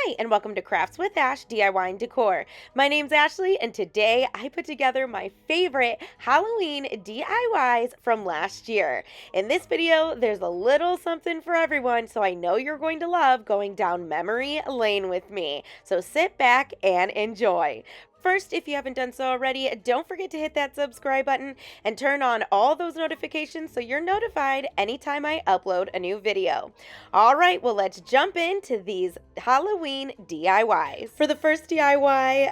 Hi, and welcome to Crafts with Ash DIY and Decor. My name's Ashley, and today I put together my favorite Halloween DIYs from last year. In this video, there's a little something for everyone, so I know you're going to love going down memory lane with me. So sit back and enjoy. First, if you haven't done so already, don't forget to hit that subscribe button and turn on all those notifications so you're notified anytime I upload a new video. All right, well, let's jump into these Halloween DIYs. For the first DIY,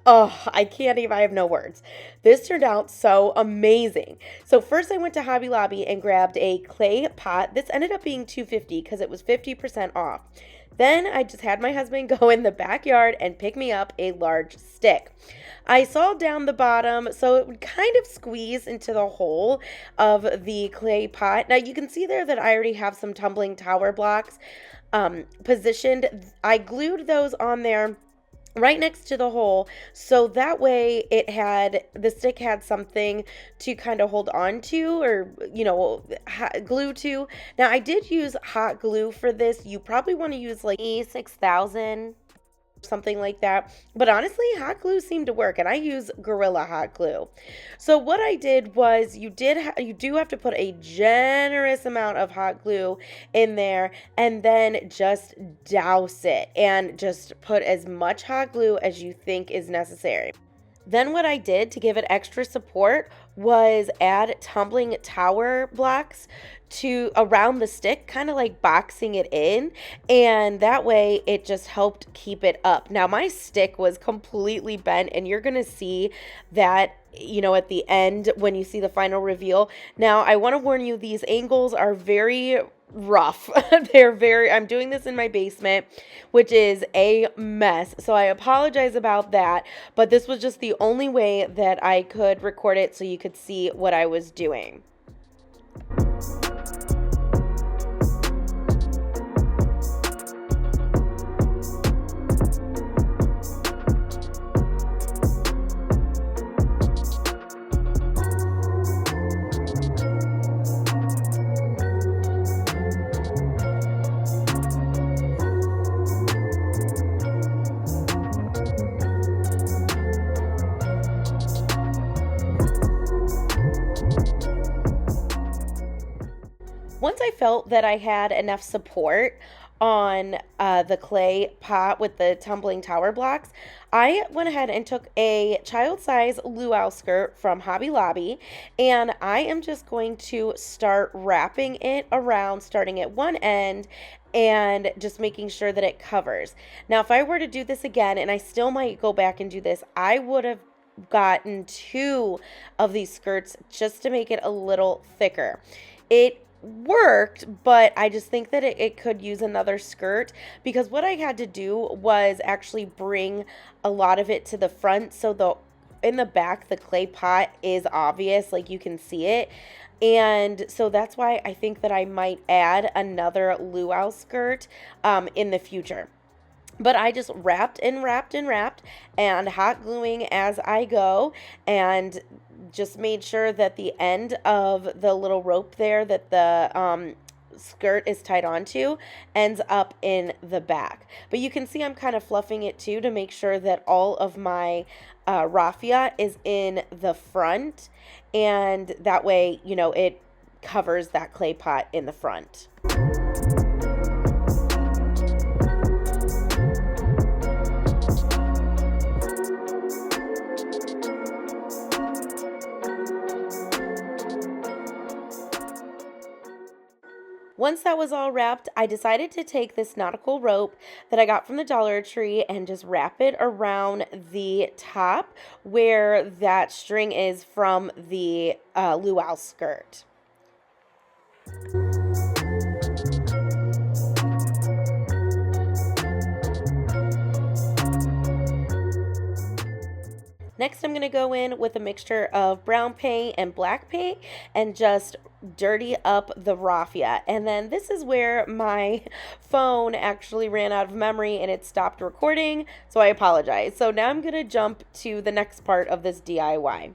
I have no words. This turned out so amazing. So first I went to Hobby Lobby and grabbed a clay pot. This ended up being $2.50 because it was 50% off. Then I just had my husband go in the backyard and pick me up a large stick. I sawed down the bottom so it would kind of squeeze into the hole of the clay pot. Now you can see there that I already have some tumbling tower blocks positioned. I glued those on there right next to the hole, so that way the stick had something to kind of hold on to, or glue to. Now I did use hot glue for this. You probably want to use like E6000, something like that, but honestly hot glue seemed to work, and I use Gorilla hot glue. So what I did was you do have to put a generous amount of hot glue in there, and then just douse it and just put as much hot glue as you think is necessary. Then what I did to give it extra support was add tumbling tower blocks to around the stick, kind of like boxing it in, and that way it just helped keep it up. Now my stick was completely bent, and you're gonna see that at the end when you see the final reveal. Now I want to warn you, these angles are very rough. I'm doing this in my basement, which is a mess, so I apologize about that, but this was just the only way that I could record it so you could see what I was doing. Once I felt that I had enough support on the clay pot with the tumbling tower blocks, I went ahead and took a child-size luau skirt from Hobby Lobby, and I am just going to start wrapping it around, starting at one end and just making sure that it covers. Now, if I were to do this again, and I still might go back and do this, I would have gotten 2 of these skirts just to make it a little thicker. It worked, but I just think that it could use another skirt, because what I had to do was actually bring a lot of it to the front, so in the back the clay pot is obvious, like you can see it, and so that's why I think that I might add another luau skirt in the future. But I just wrapped and wrapped and wrapped and hot gluing as I go, and just made sure that the end of the little rope there that the skirt is tied onto ends up in the back. But you can see I'm kind of fluffing it too to make sure that all of my raffia is in the front, and that way it covers that clay pot in the front. Once that was all wrapped, I decided to take this nautical rope that I got from the Dollar Tree and just wrap it around the top where that string is from the luau skirt. Next, I'm going to go in with a mixture of brown paint and black paint and just dirty up the raffia. And then this is where my phone actually ran out of memory and it stopped recording, so I apologize. So now I'm going to jump to the next part of this DIY.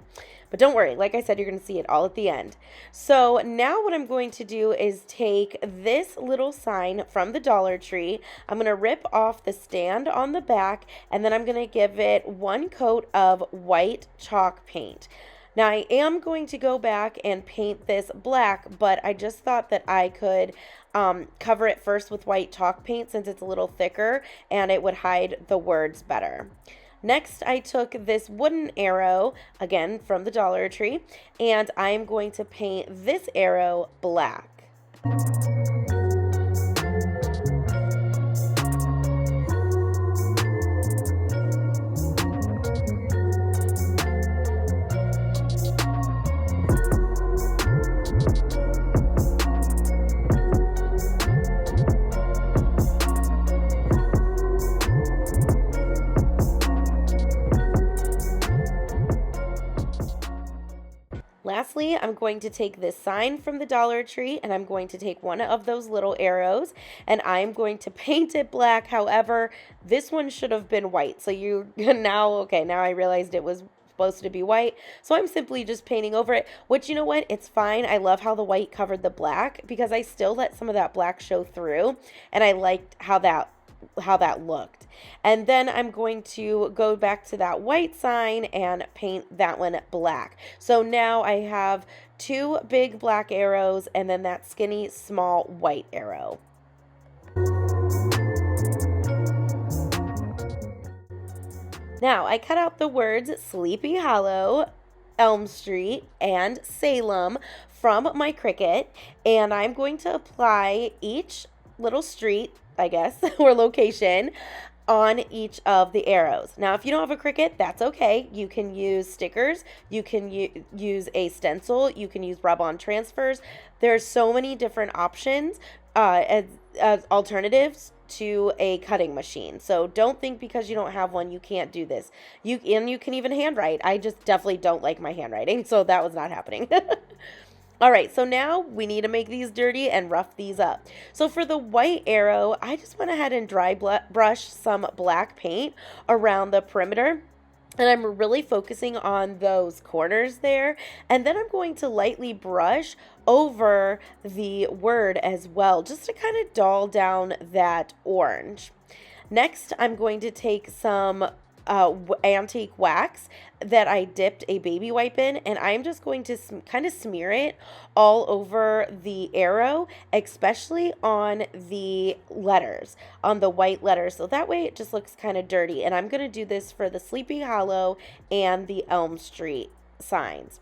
But don't worry, like I said, you're going to see it all at the end. So now what I'm going to do is take this little sign from the Dollar Tree. I'm going to rip off the stand on the back, and then I'm going to give it one coat of white chalk paint. Now I am going to go back and paint this black, but I just thought that I could cover it first with white chalk paint since it's a little thicker and it would hide the words better. Next, I took this wooden arrow, again from the Dollar Tree, and I'm going to paint this arrow black. Lastly, I'm going to take this sign from the Dollar Tree and I'm going to take one of those little arrows and I'm going to paint it black. However, this one should have been white. So now I realized it was supposed to be white. So I'm simply just painting over it, which, you know what, it's fine. I love how the white covered the black because I still let some of that black show through and I liked how that looked. And then I'm going to go back to that white sign and paint that one black. So now I have two big black arrows and then that skinny small white arrow. Now I cut out the words Sleepy Hollow, Elm Street, and Salem from my Cricut, and I'm going to apply each little street, I guess, or location on each of the arrows. Now, if you don't have a Cricut, that's okay. You can use stickers, you can use a stencil, you can use rub-on transfers. There's so many different options as alternatives to a cutting machine. So don't think because you don't have one you can't do this. You can even handwrite. I just definitely don't like my handwriting, so that was not happening. All right, so now we need to make these dirty and rough these up. So for the white arrow, I just went ahead and dry brush some black paint around the perimeter. And I'm really focusing on those corners there. And then I'm going to lightly brush over the word as well, just to kind of dull down that orange. Next, I'm going to take some antique wax that I dipped a baby wipe in, and I'm just going to kind of smear it all over the arrow, especially on the letters, on the white letters, so that way it just looks kind of dirty. And I'm going to do this for the Sleepy Hollow and the Elm Street signs.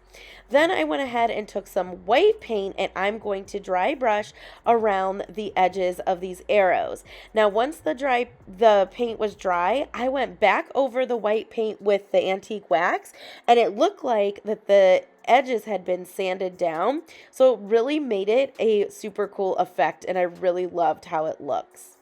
Then I went ahead and took some white paint and I'm going to dry brush around the edges of these arrows. Now once the paint was dry, I went back over the white paint with the antique wax and it looked like that the edges had been sanded down, so it really made it a super cool effect and I really loved how it looks.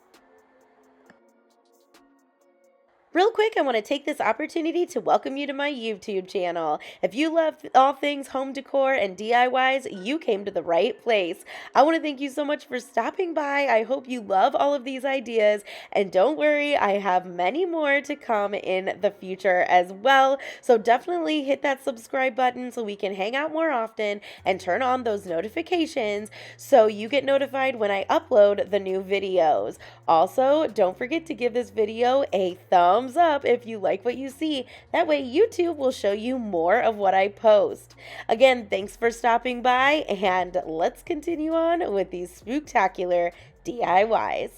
Real quick, I want to take this opportunity to welcome you to my YouTube channel. If you love all things home decor and DIYs, you came to the right place. I want to thank you so much for stopping by. I hope you love all of these ideas, and don't worry, I have many more to come in the future as well. So definitely hit that subscribe button so we can hang out more often and turn on those notifications so you get notified when I upload the new videos. Also, don't forget to give this video a thumbs up if you like what you see. That way YouTube will show you more of what I post. Again, thanks for stopping by, and let's continue on with these spooktacular DIYs.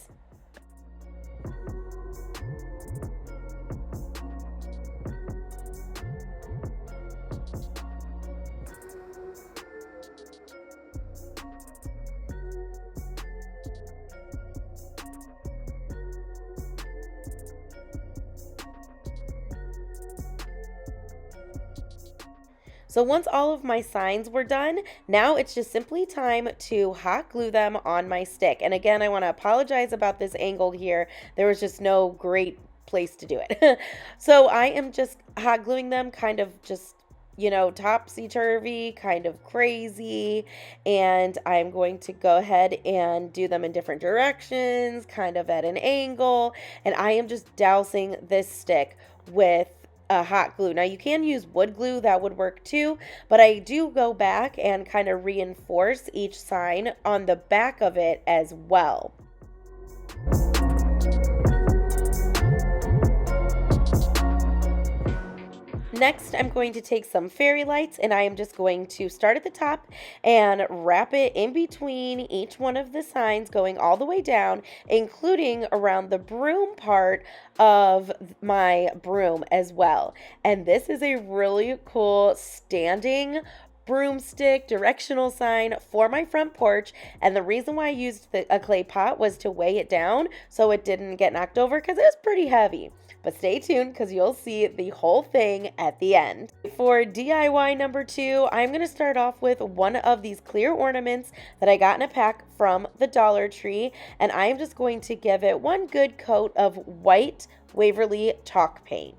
So once all of my signs were done, now it's just simply time to hot glue them on my stick. And again, I want to apologize about this angle here. There was just no great place to do it. So I am just hot gluing them kind of just, topsy-turvy, kind of crazy. And I'm going to go ahead and do them in different directions, kind of at an angle. And I am just dousing this stick with hot glue. Now you can use wood glue, that would work too, but I do go back and kind of reinforce each sign on the back of it as well. Next, I'm going to take some fairy lights and I am just going to start at the top and wrap it in between each one of the signs, going all the way down, including around the broom part of my broom as well. And this is a really cool standing broomstick directional sign for my front porch, and the reason why I used a clay pot was to weigh it down so it didn't get knocked over because it was pretty heavy. But stay tuned because you'll see the whole thing at the end. For DIY number 2, I'm going to start off with one of these clear ornaments that I got in a pack from the Dollar Tree, and I'm just going to give it one good coat of white Waverly chalk paint.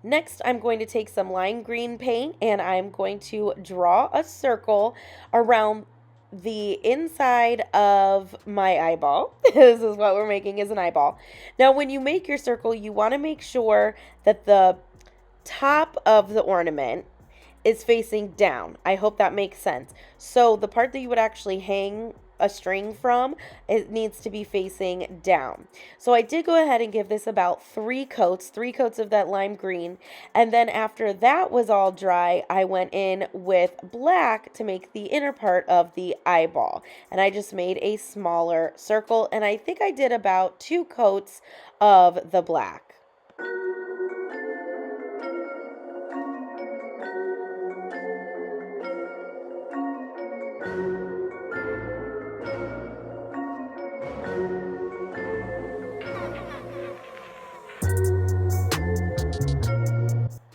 Next, I'm going to take some lime green paint and I'm going to draw a circle around the inside of my eyeball. This is what we're making, is an eyeball. Now, when you make your circle, you want to make sure that the top of the ornament is facing down. I hope that makes sense. So the part that you would actually hang a string from, it needs to be facing down. So I did go ahead and give this about 3 coats of that lime green, and then after that was all dry, I went in with black to make the inner part of the eyeball, and I just made a smaller circle, and I think I did about 2 coats of the black.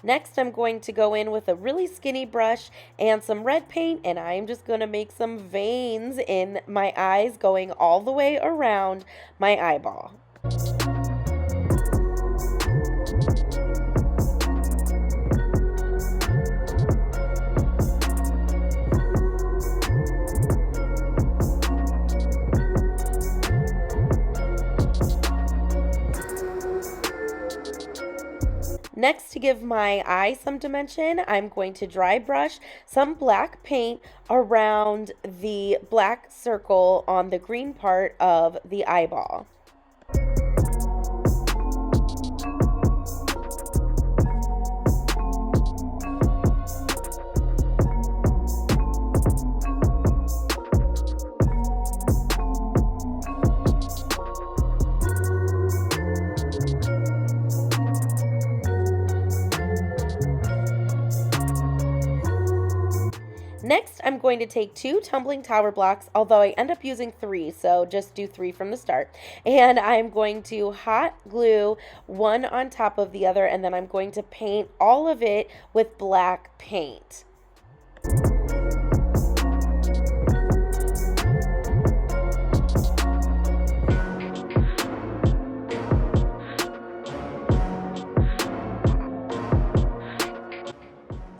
Next, I'm going to go in with a really skinny brush and some red paint, and I'm just going to make some veins in my eyes going all the way around my eyeball. Next, to give my eye some dimension, I'm going to dry brush some black paint around the black circle on the green part of the eyeball. Next, I'm going to take 2 tumbling tower blocks, although I end up using 3, so just do 3 from the start. And I'm going to hot glue one on top of the other, and then I'm going to paint all of it with black paint.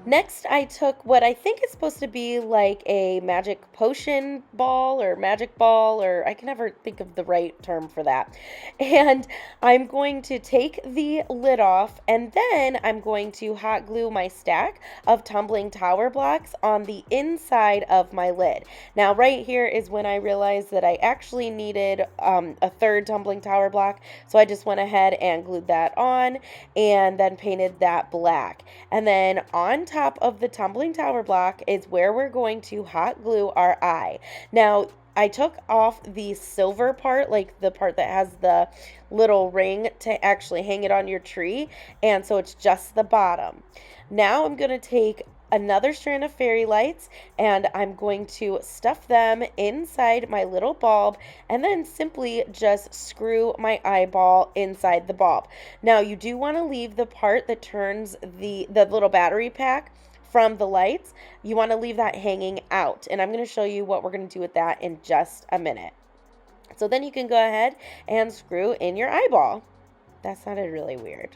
Next, I took what I think is supposed to be like a magic potion ball or magic ball, or I can never think of the right term for that. And I'm going to take the lid off, and then I'm going to hot glue my stack of tumbling tower blocks on the inside of my lid. Now, right here is when I realized that I actually needed a 3rd tumbling tower block, so I just went ahead and glued that on and then painted that black. And then on top of the tumbling tower block is where we're going to hot glue our eye. Now, I took off the silver part, like the part that has the little ring to actually hang it on your tree, and so it's just the bottom. Now I'm going to take another strand of fairy lights and I'm going to stuff them inside my little bulb and then simply just screw my eyeball inside the bulb. Now, you do want to leave the part that turns the little battery pack from the lights. You want to leave that hanging out, and I'm going to show you what we're going to do with that in just a minute. So then you can go ahead and screw in your eyeball. That sounded really weird.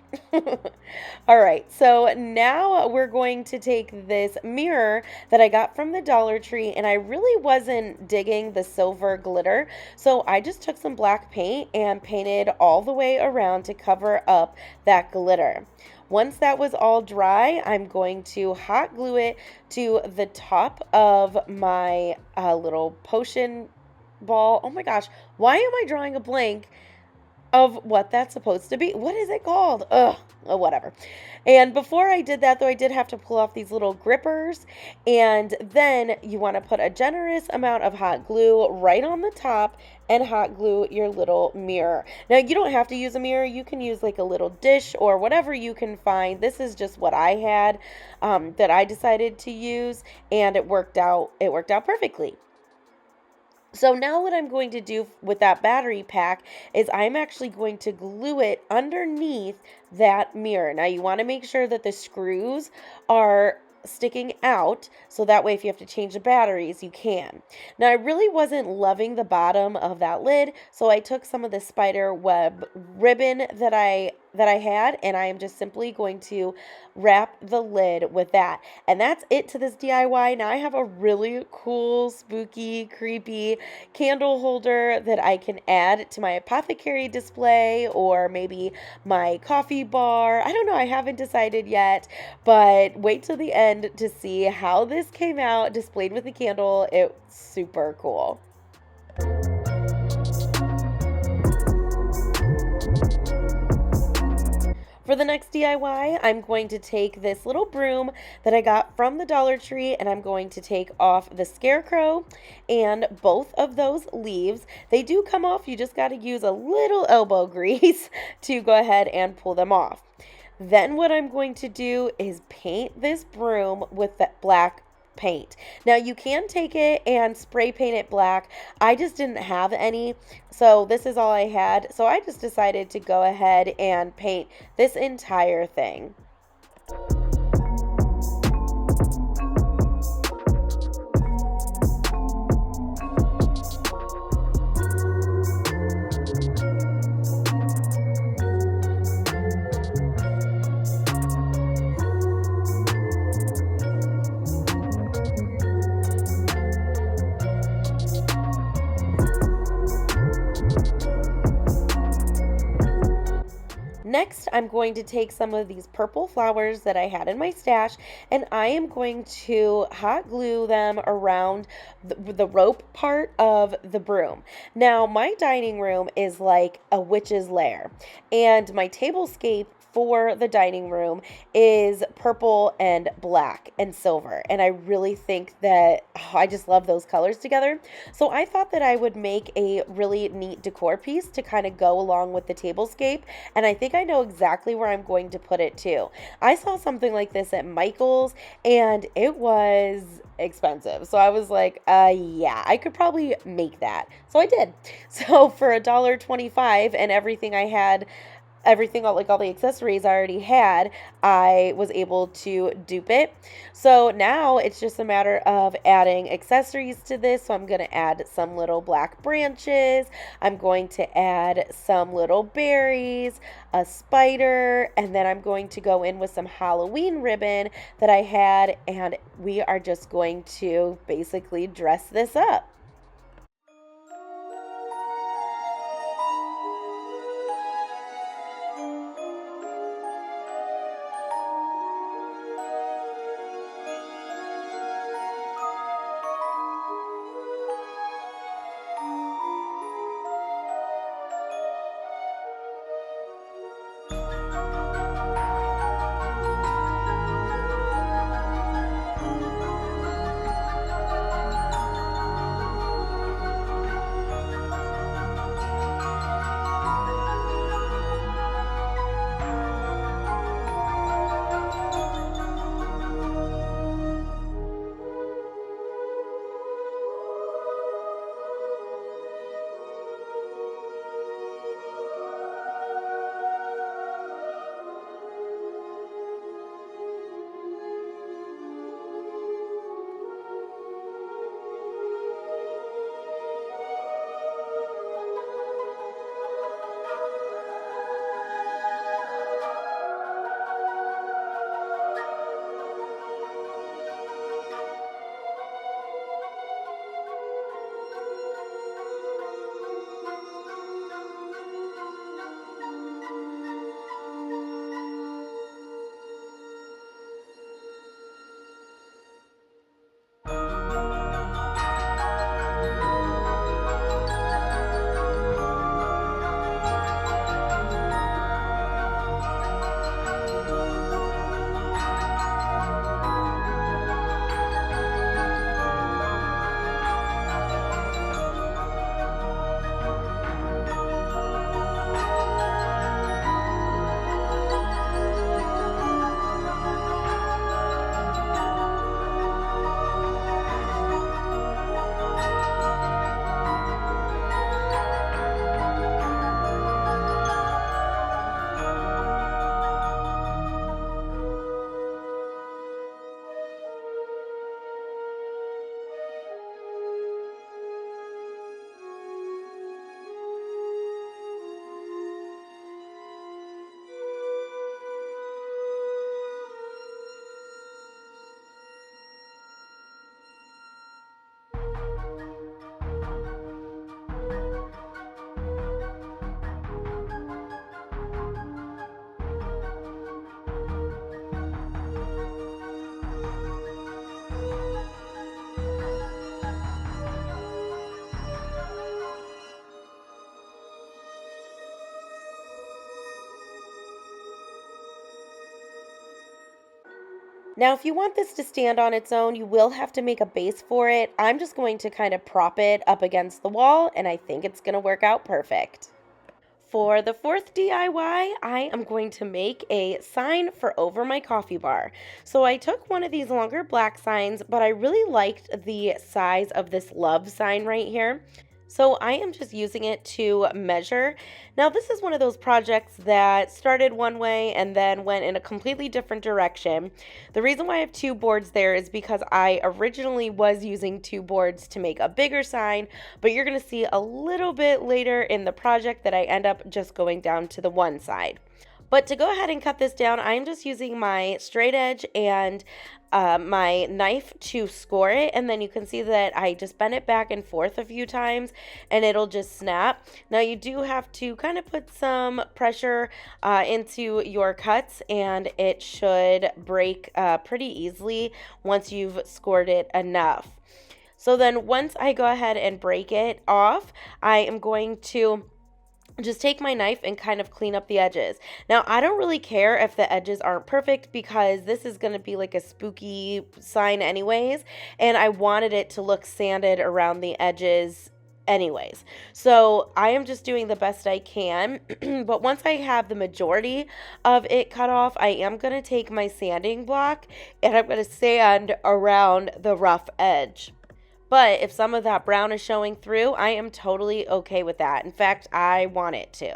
All right, so now we're going to take this mirror that I got from the Dollar Tree, and I really wasn't digging the silver glitter, so I just took some black paint and painted all the way around to cover up that glitter. Once that was all dry, I'm going to hot glue it to the top of my little potion ball. Oh my gosh, why am I drawing a blank of what that's supposed to be? What is it called? Ugh, oh, whatever. And before I did that, though, I did have to pull off these little grippers. And then you want to put a generous amount of hot glue right on the top and hot glue your little mirror. Now, you don't have to use a mirror. You can use like a little dish or whatever you can find. This is just what I had that I decided to use, and it worked out. It worked out perfectly. So now what I'm going to do with that battery pack is I'm actually going to glue it underneath that mirror. Now you want to make sure that the screws are sticking out, so that way if you have to change the batteries, you can. Now I really wasn't loving the bottom of that lid, so I took some of the spider web ribbon that I had, and I am just simply going to wrap the lid with that. And that's it to this DIY. Now I have a really cool, spooky, creepy candle holder that I can add to my apothecary display or maybe my coffee bar. I don't know, I haven't decided yet, but wait till the end to see how this came out displayed with the candle. It's super cool. For the next DIY, I'm going to take this little broom that I got from the Dollar Tree, and I'm going to take off the scarecrow and both of those leaves. They do come off. You just got to use a little elbow grease to go ahead and pull them off. Then what I'm going to do is paint this broom with that black paint. Now you can take it and spray paint it black. I just didn't have any, so this is all I had. So I just decided to go ahead and paint this entire thing. Next, I'm going to take some of these purple flowers that I had in my stash, and I am going to hot glue them around the rope part of the broom. Now, my dining room is like a witch's lair, and my tablescape for the dining room is purple and black and silver, and I really think that I just love those colors together. So I thought that I would make a really neat decor piece to kind of go along with the tablescape, and I think I know exactly where I'm going to put it too. I saw something like this at Michael's, and it was expensive, so I was like, yeah, I could probably make that. So I did. So for $1.25 and everything I had, like all the accessories I already had, I was able to dupe it. So now it's just a matter of adding accessories to this. So I'm going to add some little black branches. I'm going to add some little berries, a spider, and then I'm going to go in with some Halloween ribbon that I had, and we are just going to basically dress this up. Now, if you want this to stand on its own, you will have to make a base for it. I'm just going to kind of prop it up against the wall, and I think it's going to work out perfect. For the fourth DIY, I am going to make a sign for over my coffee bar. So I took one of these longer black signs, but I really liked the size of this love sign right here. So I am just using it to measure. Now this is one of those projects that started one way and then went in a completely different direction. The reason why I have two boards there is because I originally was using two boards to make a bigger sign, but you're going to see a little bit later in the project that I end up just going down to the one side. But to go ahead and cut this down, I'm just using my straight edge and my knife to score it, and then you can see that I just bend it back and forth a few times and it'll just snap. Now you do have to kind of put some pressure into your cuts, and it should break pretty easily once you've scored it enough. So then once I go ahead and break it off, I am going to just take my knife and kind of clean up the edges. Now, I don't really care if the edges aren't perfect because this is going to be like a spooky sign anyways, and I wanted it to look sanded around the edges anyways. So I am just doing the best I can, but once I have the majority of it cut off, I am going to take my sanding block and I'm going to sand around the rough edge. But if some of that brown is showing through, I am totally okay with that. In fact, I want it to.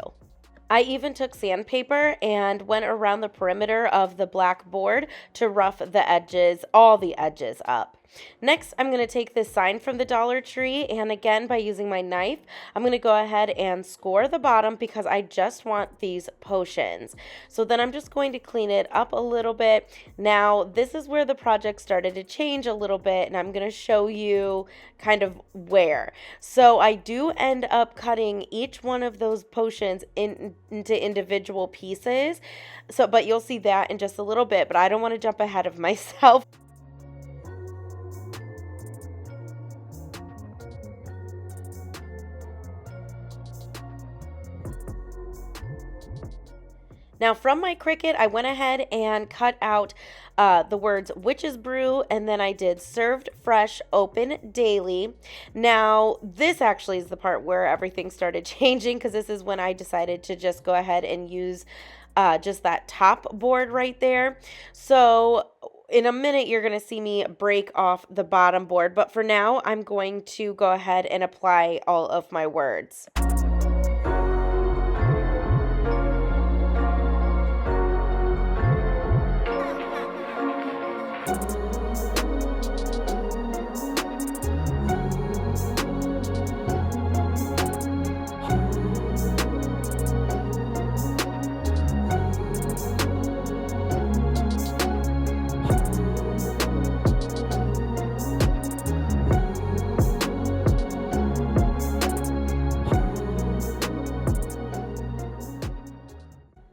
I even took sandpaper and went around the perimeter of the black board to rough the edges, all the edges up. Next, I'm going to take this sign from the Dollar Tree, and again, by using my knife, I'm going to go ahead and score the bottom because I just want these potions. So then I'm just going to clean it up a little bit. Now, this is where the project started to change a little bit, and I'm going to show you kind of where. So I do end up cutting each one of those potions into individual pieces. But you'll see that in just a little bit, but I don't want to jump ahead of myself. Now from my Cricut, I went ahead and cut out the words Witch's Brew, and then I did served fresh, open daily. Now this actually is the part where everything started changing, because this is when I decided to just go ahead and use just that top board right there. So in a minute, you're going to see me break off the bottom board, but for now, I'm going to go ahead and apply all of my words.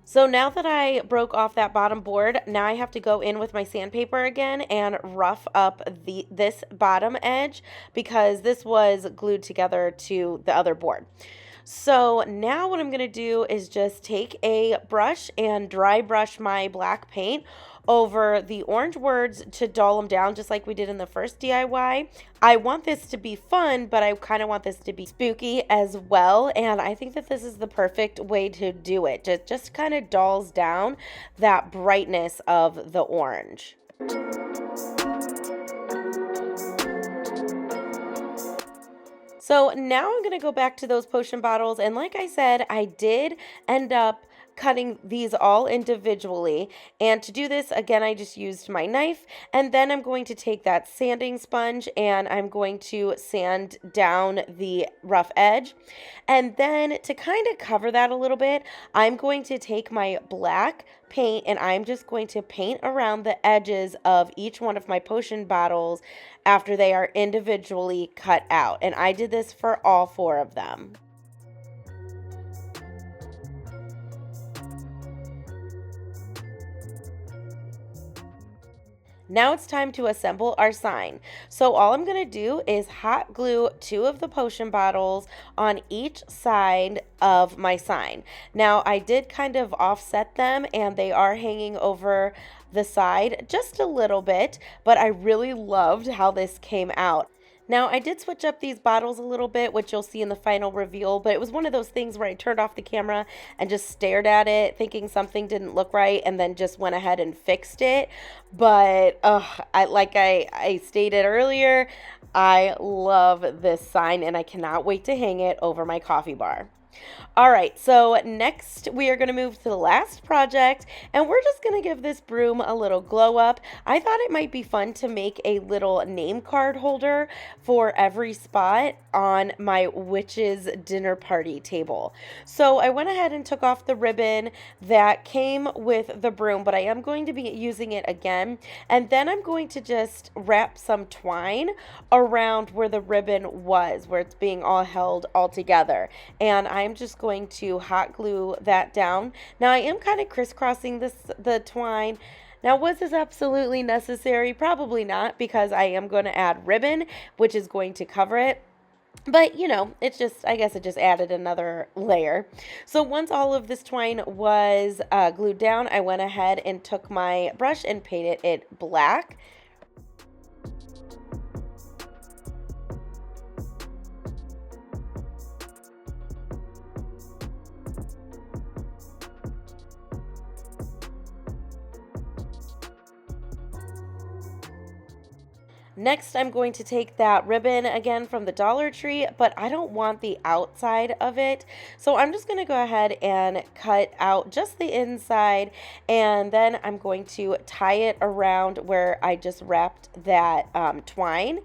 So now that I broke off that bottom board, now I have to go in with my sandpaper again and rough up this bottom edge because this was glued together to the other board. So now what I'm going to do is just take a brush and dry brush my black paint over the orange words to dull them down, just like we did in the first DIY. I want this to be fun, but I kind of want this to be spooky as well, and I think that this is the perfect way to do it. Just kind of dulls down that brightness of the orange. So now I'm going to go back to those potion bottles, and like I said, I did end up cutting these all individually, and to do this again I just used my knife, and then I'm going to take that sanding sponge and I'm going to sand down the rough edge, and then to kind of cover that a little bit, I'm going to take my black paint and I'm just going to paint around the edges of each one of my potion bottles after they are individually cut out, and I did this for all 4 of them. Now it's time to assemble our sign. So all I'm going to do is hot glue 2 of the potion bottles on each side of my sign. Now I did kind of offset them and they are hanging over the side just a little bit, but I really loved how this came out. Now, I did switch up these bottles a little bit, which you'll see in the final reveal, but it was one of those things where I turned off the camera and just stared at it, thinking something didn't look right, and then just went ahead and fixed it. But I stated earlier, I love this sign, and I cannot wait to hang it over my coffee bar. All right, so next we are going to move to the last project, and we're just going to give this broom a little glow up. I thought it might be fun to make a little name card holder for every spot on my witch's dinner party table. So I went ahead and took off the ribbon that came with the broom, but I am going to be using it again, and then I'm going to just wrap some twine around where the ribbon was, where it's being all held all together, and I'm just going to hot glue that down. Now I am kind of crisscrossing the twine. Now, was this absolutely necessary? Probably not, because I am going to add ribbon, which is going to cover it. But, you know, I guess it just added another layer. So once all of this twine was glued down, I went ahead and took my brush and painted it black. Next, I'm going to take that ribbon again from the Dollar Tree, but I don't want the outside of it. So I'm just going to go ahead and cut out just the inside, and then I'm going to tie it around where I just wrapped that twine.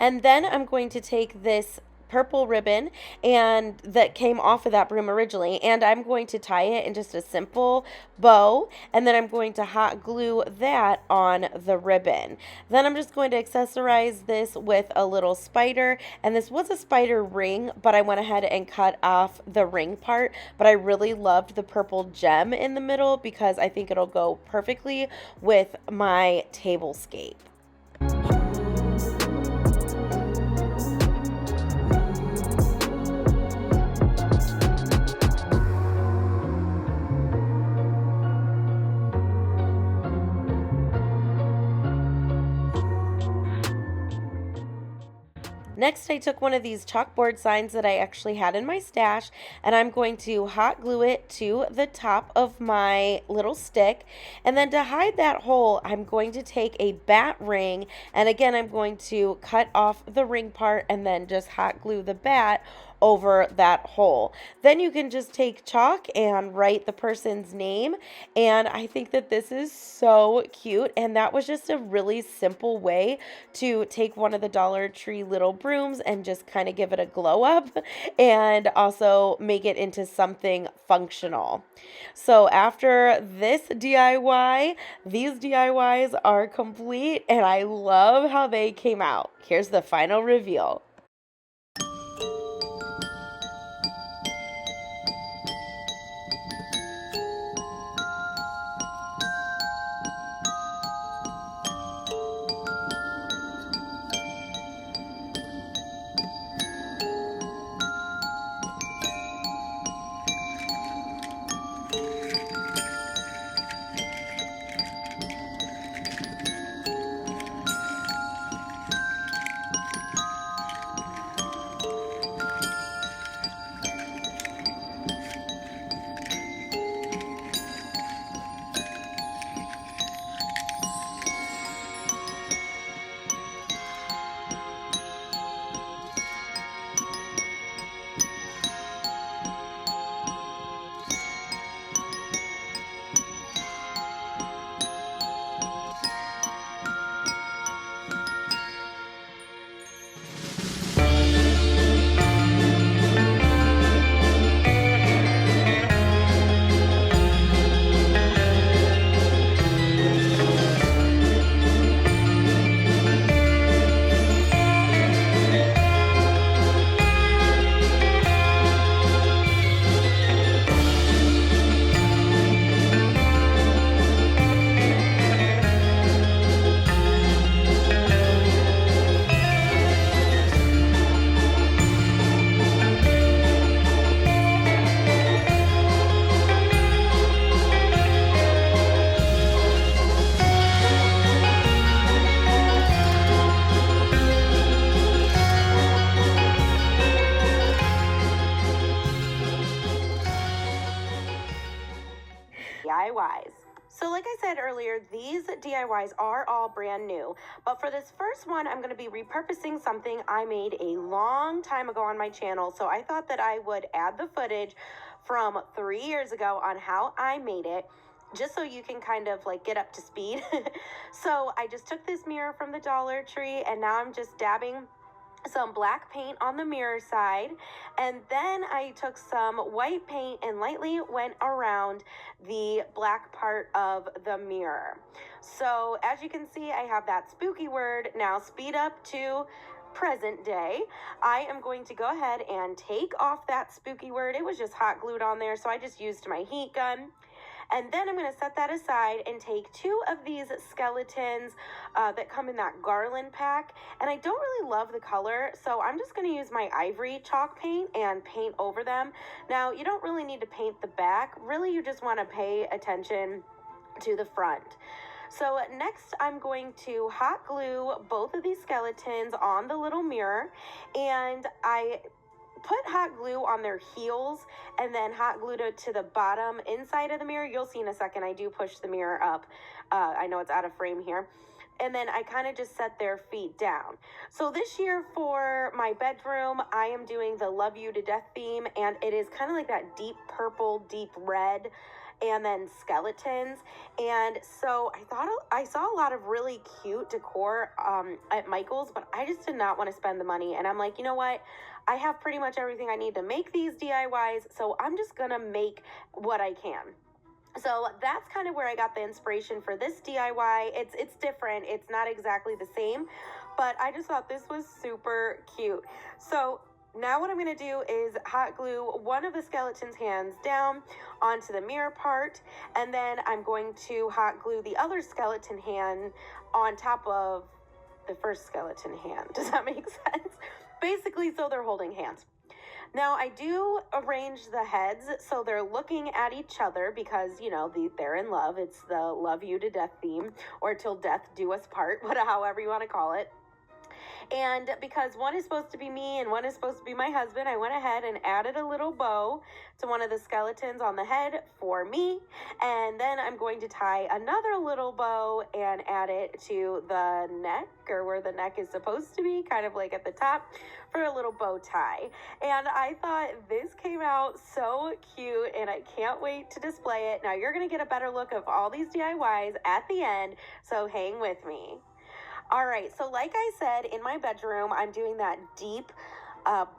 And then I'm going to take this purple ribbon and that came off of that broom originally, and I'm going to tie it in just a simple bow, and then I'm going to hot glue that on the ribbon. Then I'm just going to accessorize this with a little spider, and this was a spider ring, but I went ahead and cut off the ring part, but I really loved the purple gem in the middle because I think it'll go perfectly with my tablescape. Next, I took one of these chalkboard signs that I actually had in my stash, and I'm going to hot glue it to the top of my little stick. And then to hide that hole, I'm going to take a bat ring, and again, I'm going to cut off the ring part and then just hot glue the bat over that hole. Then you can just take chalk and write the person's name, and I think that this is so cute, and that was just a really simple way to take one of the Dollar Tree little brooms and just kind of give it a glow up and also make it into something functional. So after this DIY, these DIYs are complete, and I love how they came out. Here's the final reveal. earlier, these DIYs are all brand new. But for this first one, I'm going to be repurposing something I made a long time ago on my channel. So I thought that I would add the footage from 3 years ago on how I made it, just so you can kind of like get up to speed. So I just took this mirror from the Dollar Tree, and now I'm just dabbing some black paint on the mirror side, and then I took some white paint and lightly went around the black part of the mirror. So as you can see, I have that spooky word. Now speed up to present day. I am going to go ahead and take off that spooky word. It was just hot glued on there, so I just used my heat gun. And then I'm going to set that aside and take 2 of these skeletons that come in that garland pack. And I don't really love the color, so I'm just going to use my ivory chalk paint and paint over them. Now, you don't really need to paint the back. Really, you just want to pay attention to the front. So next, I'm going to hot glue both of these skeletons on the little mirror, and I put hot glue on their heels and then hot glued it to the bottom inside of the mirror. You'll see in a second, I do push the mirror up. I know it's out of frame here. And then I kind of just set their feet down. So this year for my bedroom, I am doing the Love You to Death theme, and it is kind of like that deep purple, deep red, and then skeletons. And so I saw a lot of really cute decor at Michael's, but I just did not want to spend the money. And I'm like, you know what? I have pretty much everything I need to make these DIYs, so I'm just gonna make what I can. So that's kind of where I got the inspiration for this DIY. It's different. It's not exactly the same, but I just thought this was super cute. So now what I'm going to do is hot glue one of the skeleton's hands down onto the mirror part, and then I'm going to hot glue the other skeleton hand on top of the first skeleton hand. Does that make sense? Basically, so they're holding hands. Now, I do arrange the heads so they're looking at each other because, you know, they're in love. It's the Love You to Death theme, or Till Death Do Us Part, however you want to call it. And because one is supposed to be me and one is supposed to be my husband, I went ahead and added a little bow to one of the skeletons on the head for me. And then I'm going to tie another little bow and add it to the neck, or where the neck is supposed to be, kind of like at the top, for a little bow tie. And I thought this came out so cute, and I can't wait to display it. Now you're going to get a better look of all these DIYs at the end, so hang with me. All right, so like I said, in my bedroom, I'm doing that deep,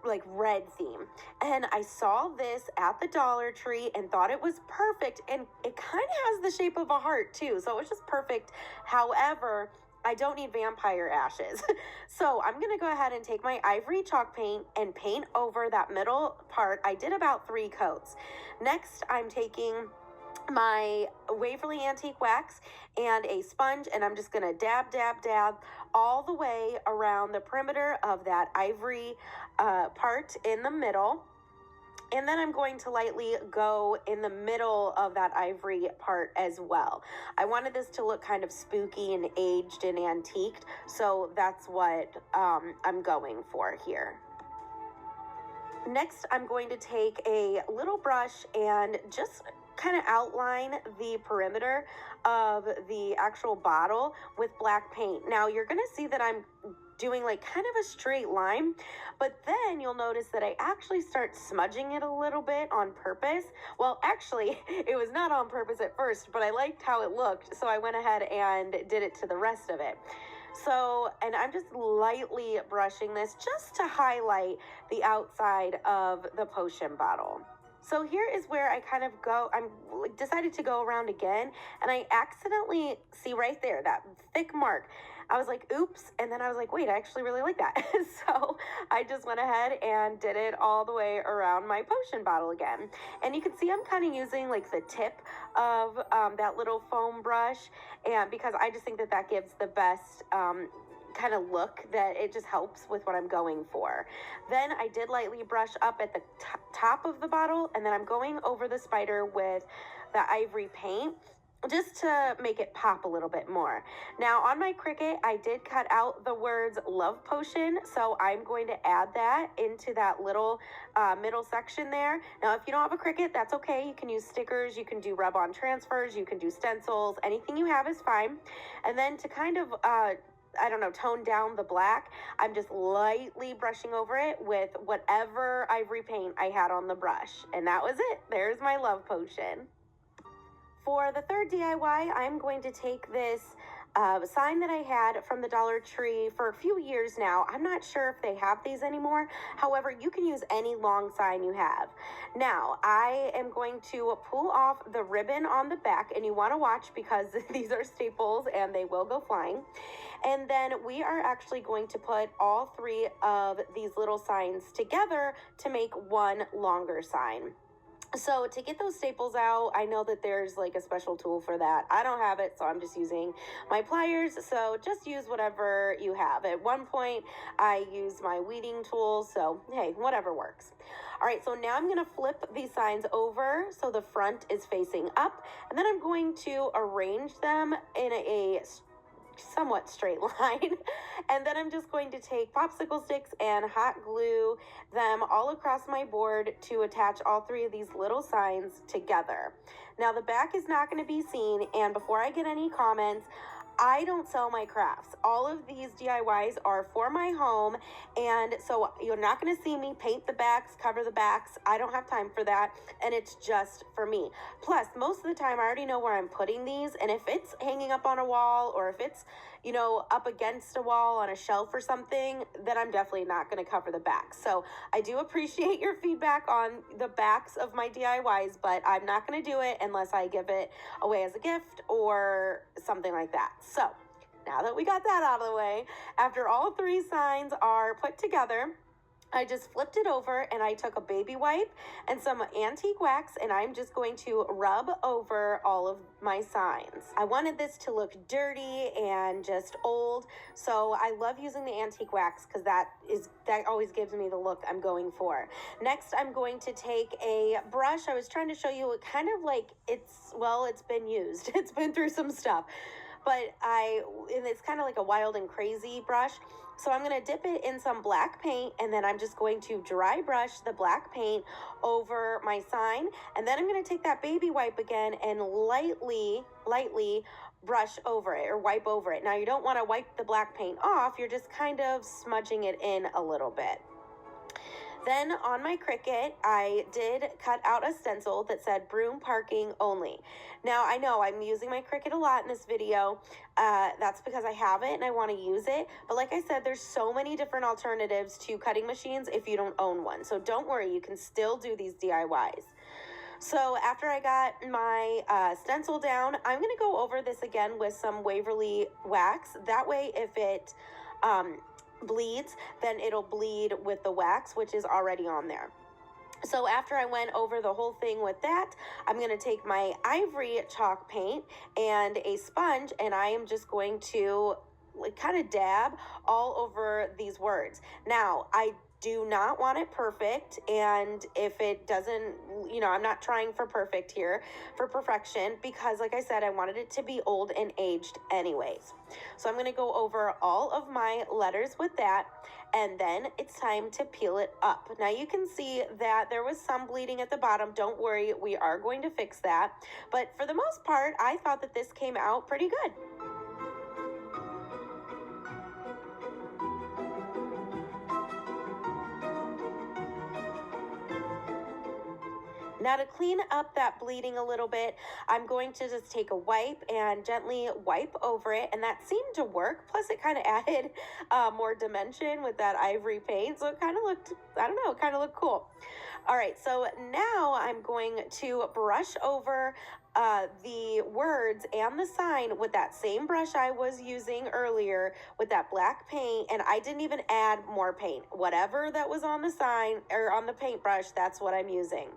like red theme. And I saw this at the Dollar Tree and thought it was perfect. And it kind of has the shape of a heart too, so it was just perfect. However, I don't need vampire ashes. So I'm gonna go ahead and take my ivory chalk paint and paint over that middle part. I did about 3 coats. Next, I'm taking my Waverly Antique Wax and a sponge, and I'm just gonna dab, dab, dab all the way around the perimeter of that ivory part in the middle. And then I'm going to lightly go in the middle of that ivory part as well. I wanted this to look kind of spooky and aged and antiqued, so that's what I'm going for here. Next, I'm going to take a little brush and just kind of outline the perimeter of the actual bottle with black paint. Now you're going to see that I'm doing like kind of a straight line, but then you'll notice that I actually start smudging it a little bit on purpose. Well, actually, it was not on purpose at first, but I liked how it looked, so I went ahead and did it to the rest of it. So, and I'm just lightly brushing this just to highlight the outside of the potion bottle. So here is where I kind of decided to go around again, and I accidentally see right there, that thick mark. I was like, oops, and then I was like, wait, I actually really like that. So I just went ahead and did it all the way around my potion bottle again. And you can see I'm kind of using like the tip of that little foam brush, and because I just think that that gives the best kind of look, that it just helps with what I'm going for. Then I did lightly brush up at the top of the bottle, and then I'm going over the spider with the ivory paint. just to make it pop a little bit more. Now on my Cricut, I did cut out the words love potion, so I'm going to add that into that little middle section there. Now if you don't have a Cricut, that's okay. You can use stickers, you can do rub-on transfers, you can do stencils, anything you have is fine. And then to kind of I don't know, tone down the black, I'm just lightly brushing over it with whatever ivory paint I had on the brush. And that was it. There's my love potion. For the third DIY, I'm going to take this sign that I had from the Dollar Tree for a few years now. I'm not sure if they have these anymore. However, you can use any long sign you have. Now, I am going to pull off the ribbon on the back, and you want to watch because these are staples and they will go flying. And then we are actually going to put all three of these little signs together to make one longer sign. So to get those staples out, I know that there's like a special tool for that. I don't have it, so I'm just using my pliers. So just use whatever you have. At one point, I used my weeding tool, so hey, whatever works. All right, so now I'm gonna flip these signs over so the front is facing up, and then I'm going to arrange them in a somewhat straight line. And then I'm just going to take popsicle sticks and hot glue them all across my board to attach all three of these little signs together. Now the back is not going to be seen, and before I get any comments, I don't sell my crafts. All of these DIYs are for my home, and so you're not going to see me paint the backs, cover the backs. I don't have time for that, and it's just for me. Plus, most of the time I already know where I'm putting these, and if it's hanging up on a wall or if it's, you know, up against a wall on a shelf or something, then I'm definitely not going to cover the backs. So I do appreciate your feedback on the backs of my DIYs, but I'm not going to do it unless I give it away as a gift or something like that. So now that we got that out of the way, after all three signs are put together, I just flipped it over and I took a baby wipe and some antique wax, and I'm just going to rub over all of my signs. I wanted this to look dirty and just old, so I love using the antique wax because that always gives me the look I'm going for. Next, I'm going to take a brush. I was trying to show you, it kind of like it's been used. It's been through some stuff. But it's kind of like a wild and crazy brush. So I'm going to dip it in some black paint, and then I'm just going to dry brush the black paint over my sign. And then I'm going to take that baby wipe again and lightly brush over it or wipe over it. Now you don't want to wipe the black paint off. You're just kind of smudging it in a little bit. Then on my Cricut, I did cut out a stencil that said Broom parking only. Now I know I'm using my Cricut a lot in this video. That's because I have it and I want to use it. But like I said, there's so many different alternatives to cutting machines if you don't own one. So don't worry, you can still do these DIYs. So after I got my stencil down, I'm going to go over this again with some Waverly wax. That way if it bleeds, then it'll bleed with the wax, which is already on there. So after I went over the whole thing with that, I'm going to take my ivory chalk paint and a sponge, and I am just going to kind of dab all over these words. Now, I do not want it perfect, and if it doesn't, you know, I'm not trying for perfect here, for perfection, because like I said, I wanted it to be old and aged anyways. So I'm going to go over all of my letters with that, and then it's time to peel it up. Now you can see that there was some bleeding at the bottom. Don't worry, we are going to fix that. But for the most part, I thought that this came out pretty good. Now to clean up that bleeding a little bit, I'm going to just take a wipe and gently wipe over it, and that seemed to work. Plus it kind of added more dimension with that ivory paint, so it kind of looked, I don't know, it kind of looked cool. All right, so now I'm going to brush over the words and the sign with that same brush I was using earlier with that black paint, and I didn't even add more paint. Whatever that was on the sign or on the paintbrush, that's what I'm using.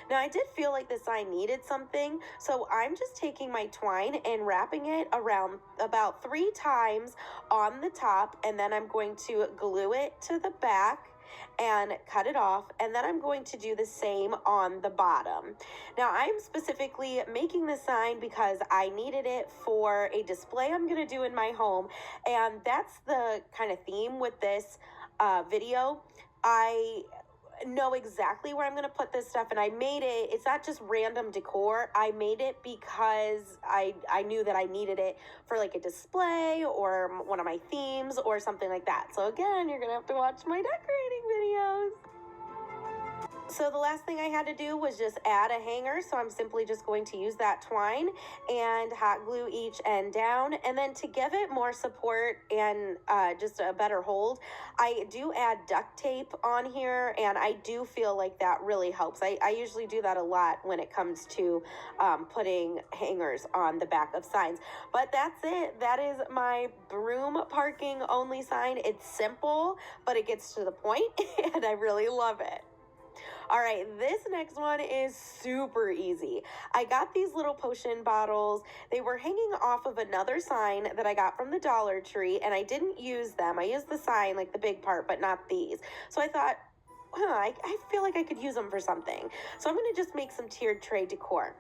Now I did feel like the sign needed something, so I'm just taking my twine and wrapping it around about 3 times on the top, and then I'm going to glue it to the back. and cut it off, and then I'm going to do the same on the bottom. Now I'm specifically making this sign because I needed it for a display I'm going to do in my home, and that's the kind of theme with this video. I know exactly where I'm going to put this stuff, and I made it, it's not just random decor. I made it because I knew that I needed it for like a display or one of my themes or something like that. So again, you're gonna have to watch my decorating videos. So the last thing I had to do was just add a hanger, so I'm simply just going to use that twine and hot glue each end down. And then to give it more support and just a better hold, I do add duct tape on here, and I do feel like that really helps. I usually do that a lot when it comes to putting hangers on the back of signs. But that's it. That is my Broom parking only sign. It's simple, but it gets to the point, and I really love it. All right, this next one is super easy. I got these little potion bottles. They were hanging off of another sign that I got from the Dollar Tree, and I didn't use them. I used the sign, like the big part, but not these. So I thought, I feel like I could use them for something. So I'm going to just make some tiered tray decor.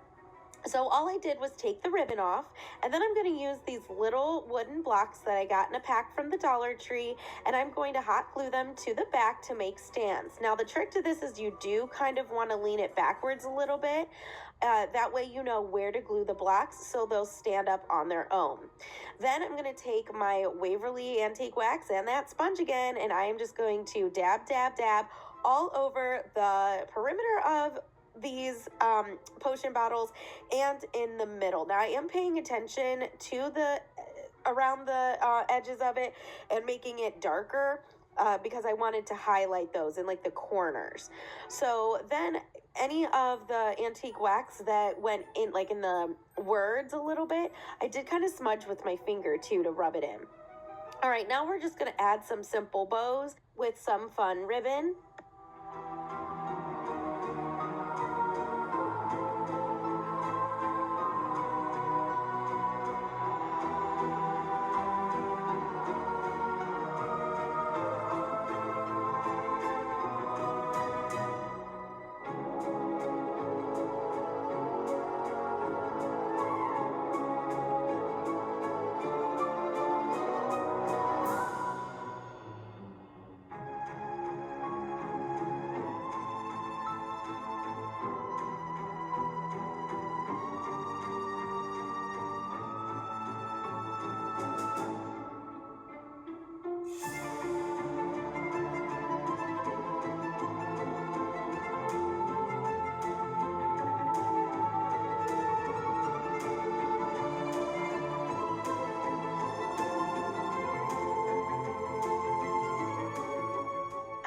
So all I did was take the ribbon off, and then I'm going to use these little wooden blocks that I got in a pack from the Dollar Tree, and I'm going to hot glue them to the back to make stands. Now the trick to this is you do kind of want to lean it backwards a little bit. That way you know where to glue the blocks so they'll stand up on their own. Then I'm going to take my Waverly Antique Wax and that sponge again, and I am just going to dab, dab, dab all over the perimeter of these potion bottles and in the middle. Now I am paying attention to the around the edges of it and making it darker because I wanted to highlight those in like the corners. So then any of the antique wax that went in like in the words a little bit, I did kind of smudge with my finger too to rub it in. All right, now we're just going to add some simple bows with some fun ribbon.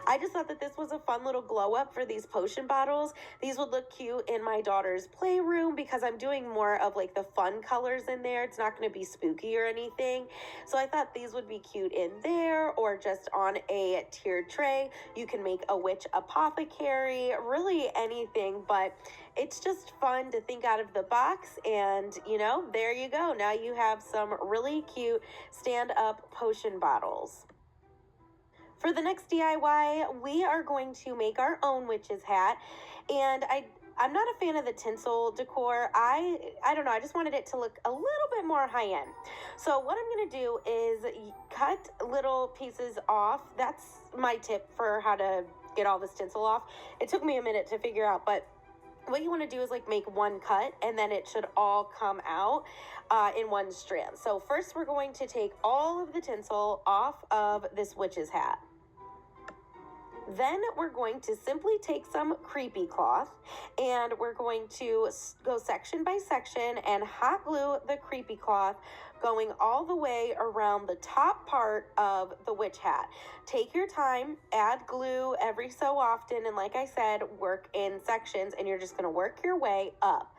I just thought that this was a fun little glow up for these potion bottles. These would look cute in my daughter's playroom because I'm doing more of like the fun colors in there. It's not going to be spooky or anything. So I thought these would be cute in there or just on a tiered tray. You can make a witch apothecary, really anything, but it's just fun to think out of the box, and you know, there you go. Now you have some really cute stand-up potion bottles. For the next DIY, we are going to make our own witch's hat, and I'm not a fan of the tinsel decor. I don't know, I just wanted it to look a little bit more high-end. So what I'm going to do is cut little pieces off. That's my tip for how to get all this tinsel off. It took me a minute to figure out, but what you want to do is like make one cut, and then it should all come out in one strand. So first we're going to take all of the tinsel off of this witch's hat. Then we're going to simply take some creepy cloth, and we're going to go section by section and hot glue the creepy cloth going all the way around the top part of the witch hat. Take your time, add glue every so often, and like I said, work in sections, and you're just going to work your way up.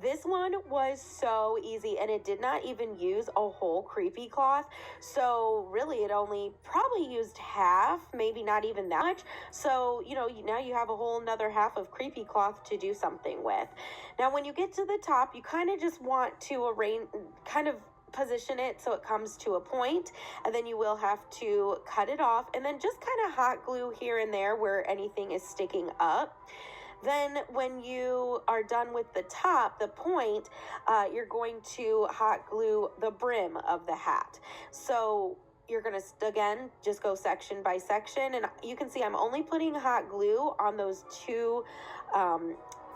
This one was so easy, and it did not even use a whole creepy cloth, so really it only probably used half, maybe not even that much. So you know, now you have a whole another half of creepy cloth to do something with. Now when you get to the top, you kind of just want to arrange, kind of position it so it comes to a point, and then you will have to cut it off and then just kind of hot glue here and there where anything is sticking up. Then when you are done with the top, the point, you're going to hot glue the brim of the hat. So you're going to, again, just go section by section. And you can see I'm only putting hot glue on those two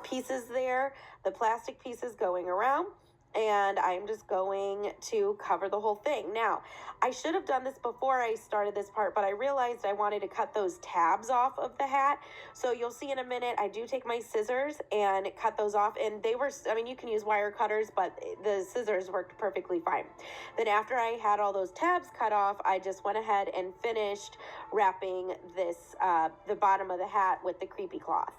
pieces there, the plastic pieces going around. And I'm just going to cover the whole thing. Now, I should have done this before I started this part, but I realized I wanted to cut those tabs off of the hat. So you'll see in a minute, I do take my scissors and cut those off. And they were, I mean, you can use wire cutters, but the scissors worked perfectly fine. Then after I had all those tabs cut off, I just went ahead and finished wrapping this, the bottom of the hat with the creepy cloth.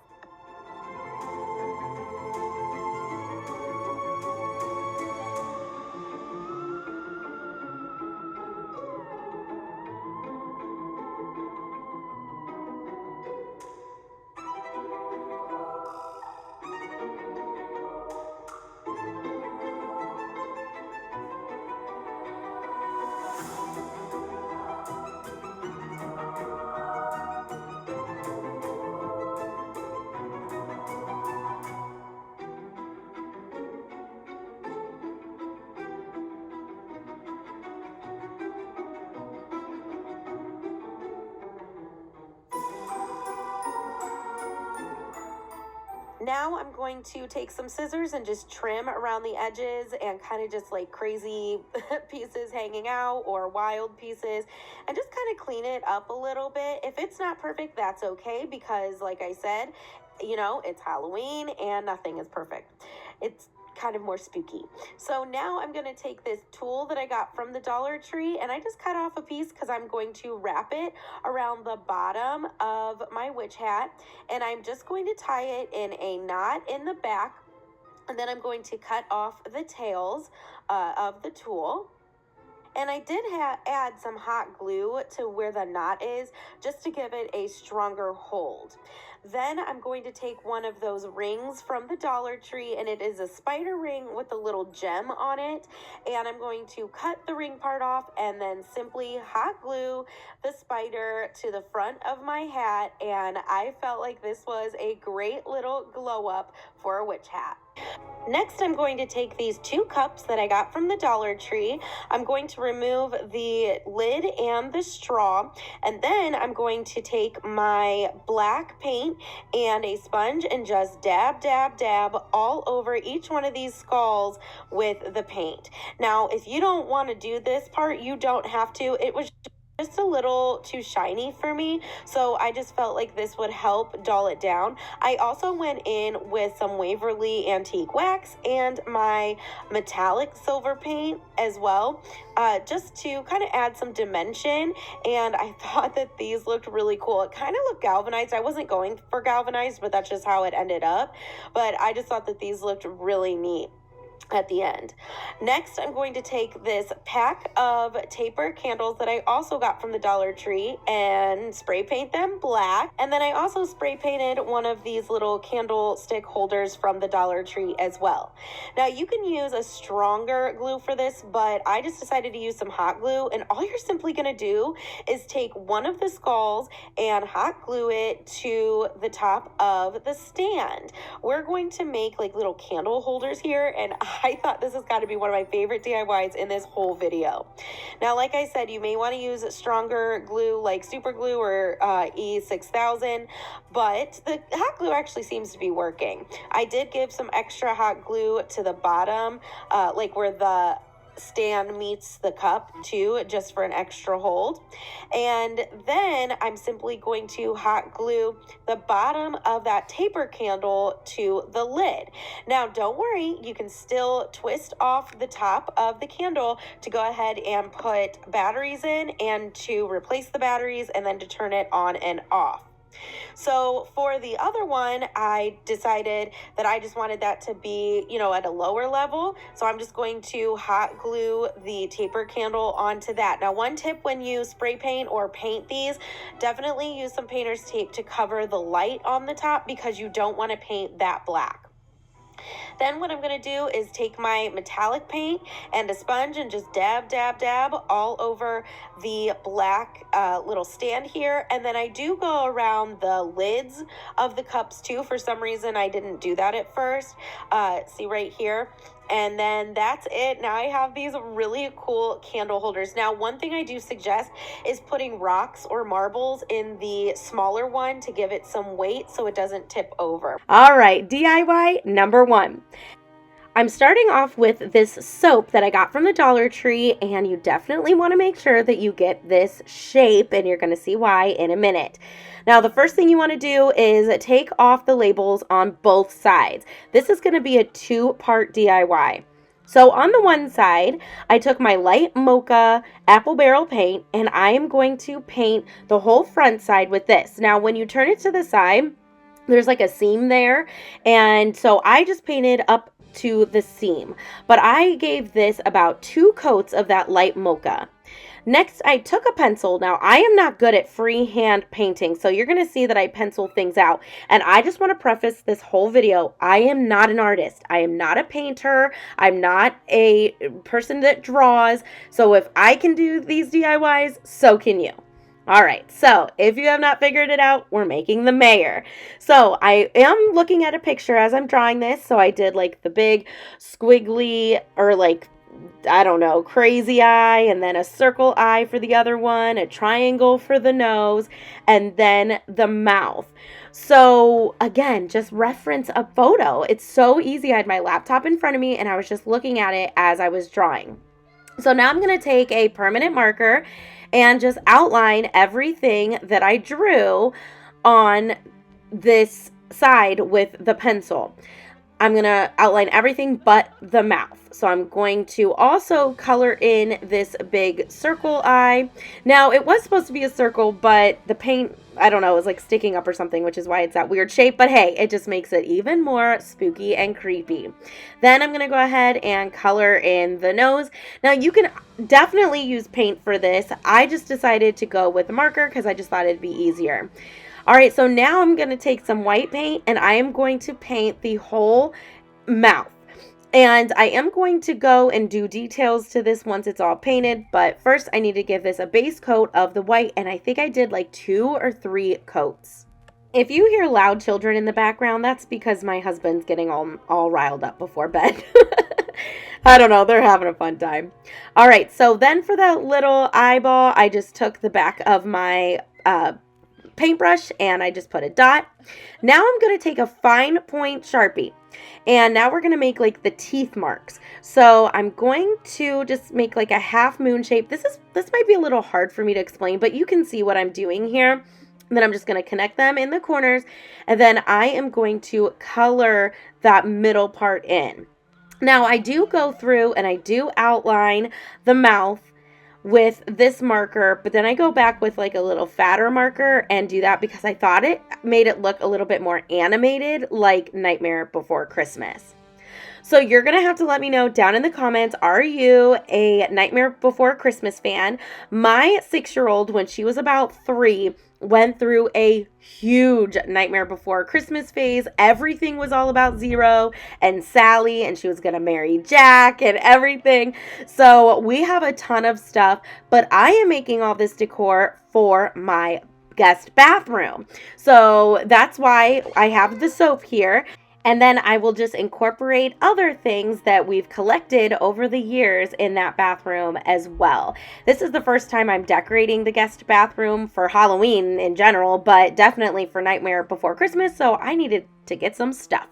Now I'm going to take some scissors and just trim around the edges and kind of just like crazy pieces hanging out or wild pieces, and just kind of clean it up a little bit. If it's not perfect, that's okay, because like I said, you know, it's Halloween and nothing is perfect. It's kind of more spooky. So now I'm going to take this tool that I got from the Dollar Tree, and I just cut off a piece because I'm going to wrap it around the bottom of my witch hat, and I'm just going to tie it in a knot in the back, and then I'm going to cut off the tails of the tool. And I did add some hot glue to where the knot is, just to give it a stronger hold. Then I'm going to take one of those rings from the Dollar Tree, and it is a spider ring with a little gem on it. And I'm going to cut the ring part off and then simply hot glue the spider to the front of my hat. And I felt like this was a great little glow up for a witch hat. Next, I'm going to take these 2 cups that I got from the Dollar Tree. I'm going to remove the lid and the straw, and then I'm going to take my black paint and a sponge and just dab, dab, dab all over each one of these skulls with the paint. Now, if you don't want to do this part, you don't have to. It was just a little too shiny for me, so I just felt like this would help dull it down. I also went in with some Waverly Antique Wax and my metallic silver paint as well, just to kind of add some dimension, and I thought that these looked really cool. It kind of looked galvanized. I wasn't going for galvanized, but that's just how it ended up, but I just thought that these looked really neat at the end. Next, I'm going to take this pack of taper candles that I also got from the Dollar Tree and spray paint them black. And then I also spray painted one of these little candlestick holders from the Dollar Tree as well. Now, you can use a stronger glue for this, but I just decided to use some hot glue, and all you're simply going to do is take one of the skulls and hot glue it to the top of the stand. We're going to make like little candle holders here, and I thought this has got to be one of my favorite DIYs in this whole video. Now, like I said, you may want to use stronger glue like super glue or E6000, but the hot glue actually seems to be working. I did give some extra hot glue to the bottom, like where the stand meets the cup too, just for an extra hold. And then I'm simply going to hot glue the bottom of that taper candle to the lid. Now, don't worry, you can still twist off the top of the candle to go ahead and put batteries in, and to replace the batteries, and then to turn it on and off. So for the other one, I decided that I just wanted that to be, you know, at a lower level. So I'm just going to hot glue the taper candle onto that. Now, one tip when you spray paint or paint these, definitely use some painter's tape to cover the light on the top, because you don't want to paint that black. Then what I'm going to do is take my metallic paint and a sponge and just dab, dab, dab all over the black little stand here. And then I do go around the lids of the cups too. For some reason, I didn't do that at first. See right here? And then that's it. Now I have these really cool candle holders. Now, one thing I do suggest is putting rocks or marbles in the smaller one to give it some weight so it doesn't tip over. All right, DIY number 1. I'm starting off with this soap that I got from the Dollar Tree, and you definitely want to make sure that you get this shape, and you're going to see why in a minute. Now, the first thing you want to do is take off the labels on both sides. This is going to be a 2-part DIY. So on the one side, I took my light mocha apple barrel paint, and I am going to paint the whole front side with this. Now, when you turn it to the side, there's like a seam there, and so I just painted up to the seam, but I gave this about 2 coats of that light mocha. Next, I took a pencil. Now, I am not good at freehand painting, so you're going to see that I pencil things out. And I just want to preface this whole video, I am not an artist. I am not a painter. I'm not a person that draws. So if I can do these DIYs, so can you. All right, so if you have not figured it out, we're making the mayor. So I am looking at a picture as I'm drawing this. So I did like the big squiggly or like, I don't know, crazy eye, and then a circle eye for the other one, a triangle for the nose, and then the mouth. So again, just reference a photo. It's so easy. I had my laptop in front of me and I was just looking at it as I was drawing. So now I'm going to take a permanent marker and just outline everything that I drew on this side with the pencil. I'm going to outline everything but the mouth. So I'm going to also color in this big circle eye. Now, it was supposed to be a circle, but the paint, I don't know, is like sticking up or something, which is why it's that weird shape. But hey, it just makes it even more spooky and creepy. Then I'm going to go ahead and color in the nose. Now, you can definitely use paint for this. I just decided to go with a marker because I just thought it'd be easier. All right, so now I'm going to take some white paint and I am going to paint the whole mouth. And I am going to go and do details to this once it's all painted, but first I need to give this a base coat of the white, and I think I did like 2 or 3 coats. If you hear loud children in the background, that's because my husband's getting all riled up before bed. I don't know, they're having a fun time. All right, so then for that little eyeball, I just took the back of my paintbrush and I just put a dot. Now I'm going to take a fine point Sharpie. And now we're going to make like the teeth marks. So I'm going to just make like a half moon shape. This might be a little hard for me to explain, but you can see what I'm doing here. And then I'm just going to connect them in the corners. And then I am going to color that middle part in. Now I do go through and I do outline the mouth with this marker, but then I go back with like a little fatter marker and do that because I thought it made it look a little bit more animated, like Nightmare Before Christmas. So you're going to have to let me know down in the comments, are you a Nightmare Before Christmas fan? My 6-year-old, when she was about 3, went through a huge Nightmare Before Christmas phase. Everything was all about Zero and Sally, and she was going to marry Jack and everything. So we have a ton of stuff, but I am making all this decor for my guest bathroom. So that's why I have the soap here. And then I will just incorporate other things that we've collected over the years in that bathroom as well. This is the first time I'm decorating the guest bathroom for Halloween in general, but definitely for Nightmare Before Christmas, so I needed to get some stuff.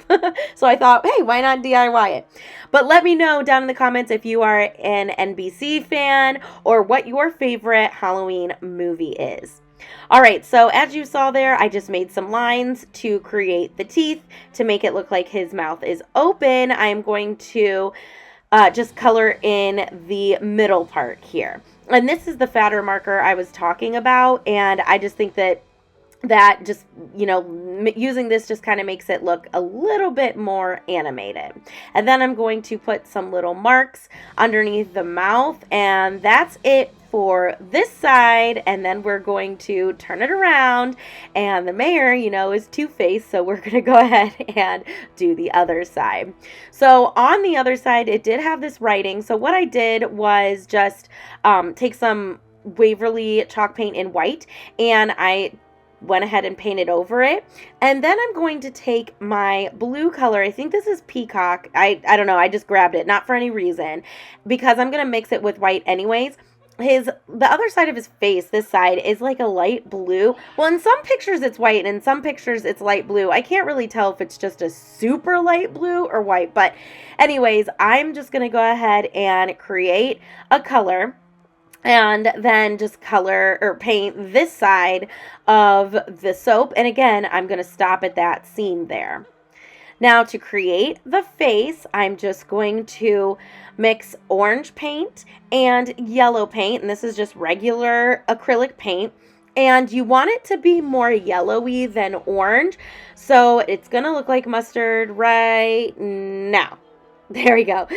So I thought, hey, why not DIY it? But let me know down in the comments if you are an NBC fan or what your favorite Halloween movie is. All right, so as you saw there, I just made some lines to create the teeth to make it look like his mouth is open. I'm going to just color in the middle part here. And this is the fatter marker I was talking about, and I just think that just, you know, using this just kind of makes it look a little bit more animated. And then I'm going to put some little marks underneath the mouth, and that's it for this side, and then we're going to turn it around, and the mayor, you know, is two-faced, so we're going to go ahead and do the other side. So on the other side, it did have this writing, so what I did was just take some Waverly chalk paint in white, and I went ahead and painted over it. And then I'm going to take my blue color. I think this is Peacock. I don't know. I just grabbed it, not for any reason, because I'm going to mix it with white anyways. The other side of his face, this side, is like a light blue. Well, in some pictures it's white, and in some pictures it's light blue. I can't really tell if it's just a super light blue or white. But anyways, I'm just going to go ahead and create a color, and then just color or paint this side of the soap. And again, I'm going to stop at that seam there. Now to create the face, I'm just going to mix orange paint and yellow paint. And this is just regular acrylic paint. And you want it to be more yellowy than orange. So it's going to look like mustard right now. There we go.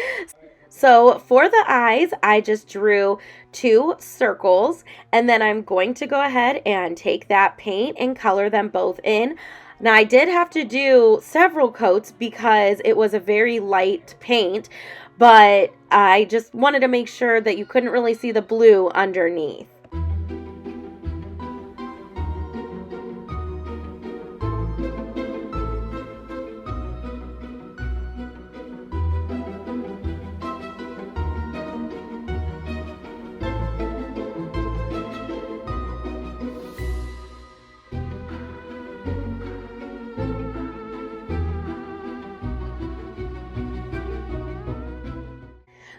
So for the eyes, I just drew 2 circles, and then I'm going to go ahead and take that paint and color them both in. Now I did have to do several coats because it was a very light paint, but I just wanted to make sure that you couldn't really see the blue underneath.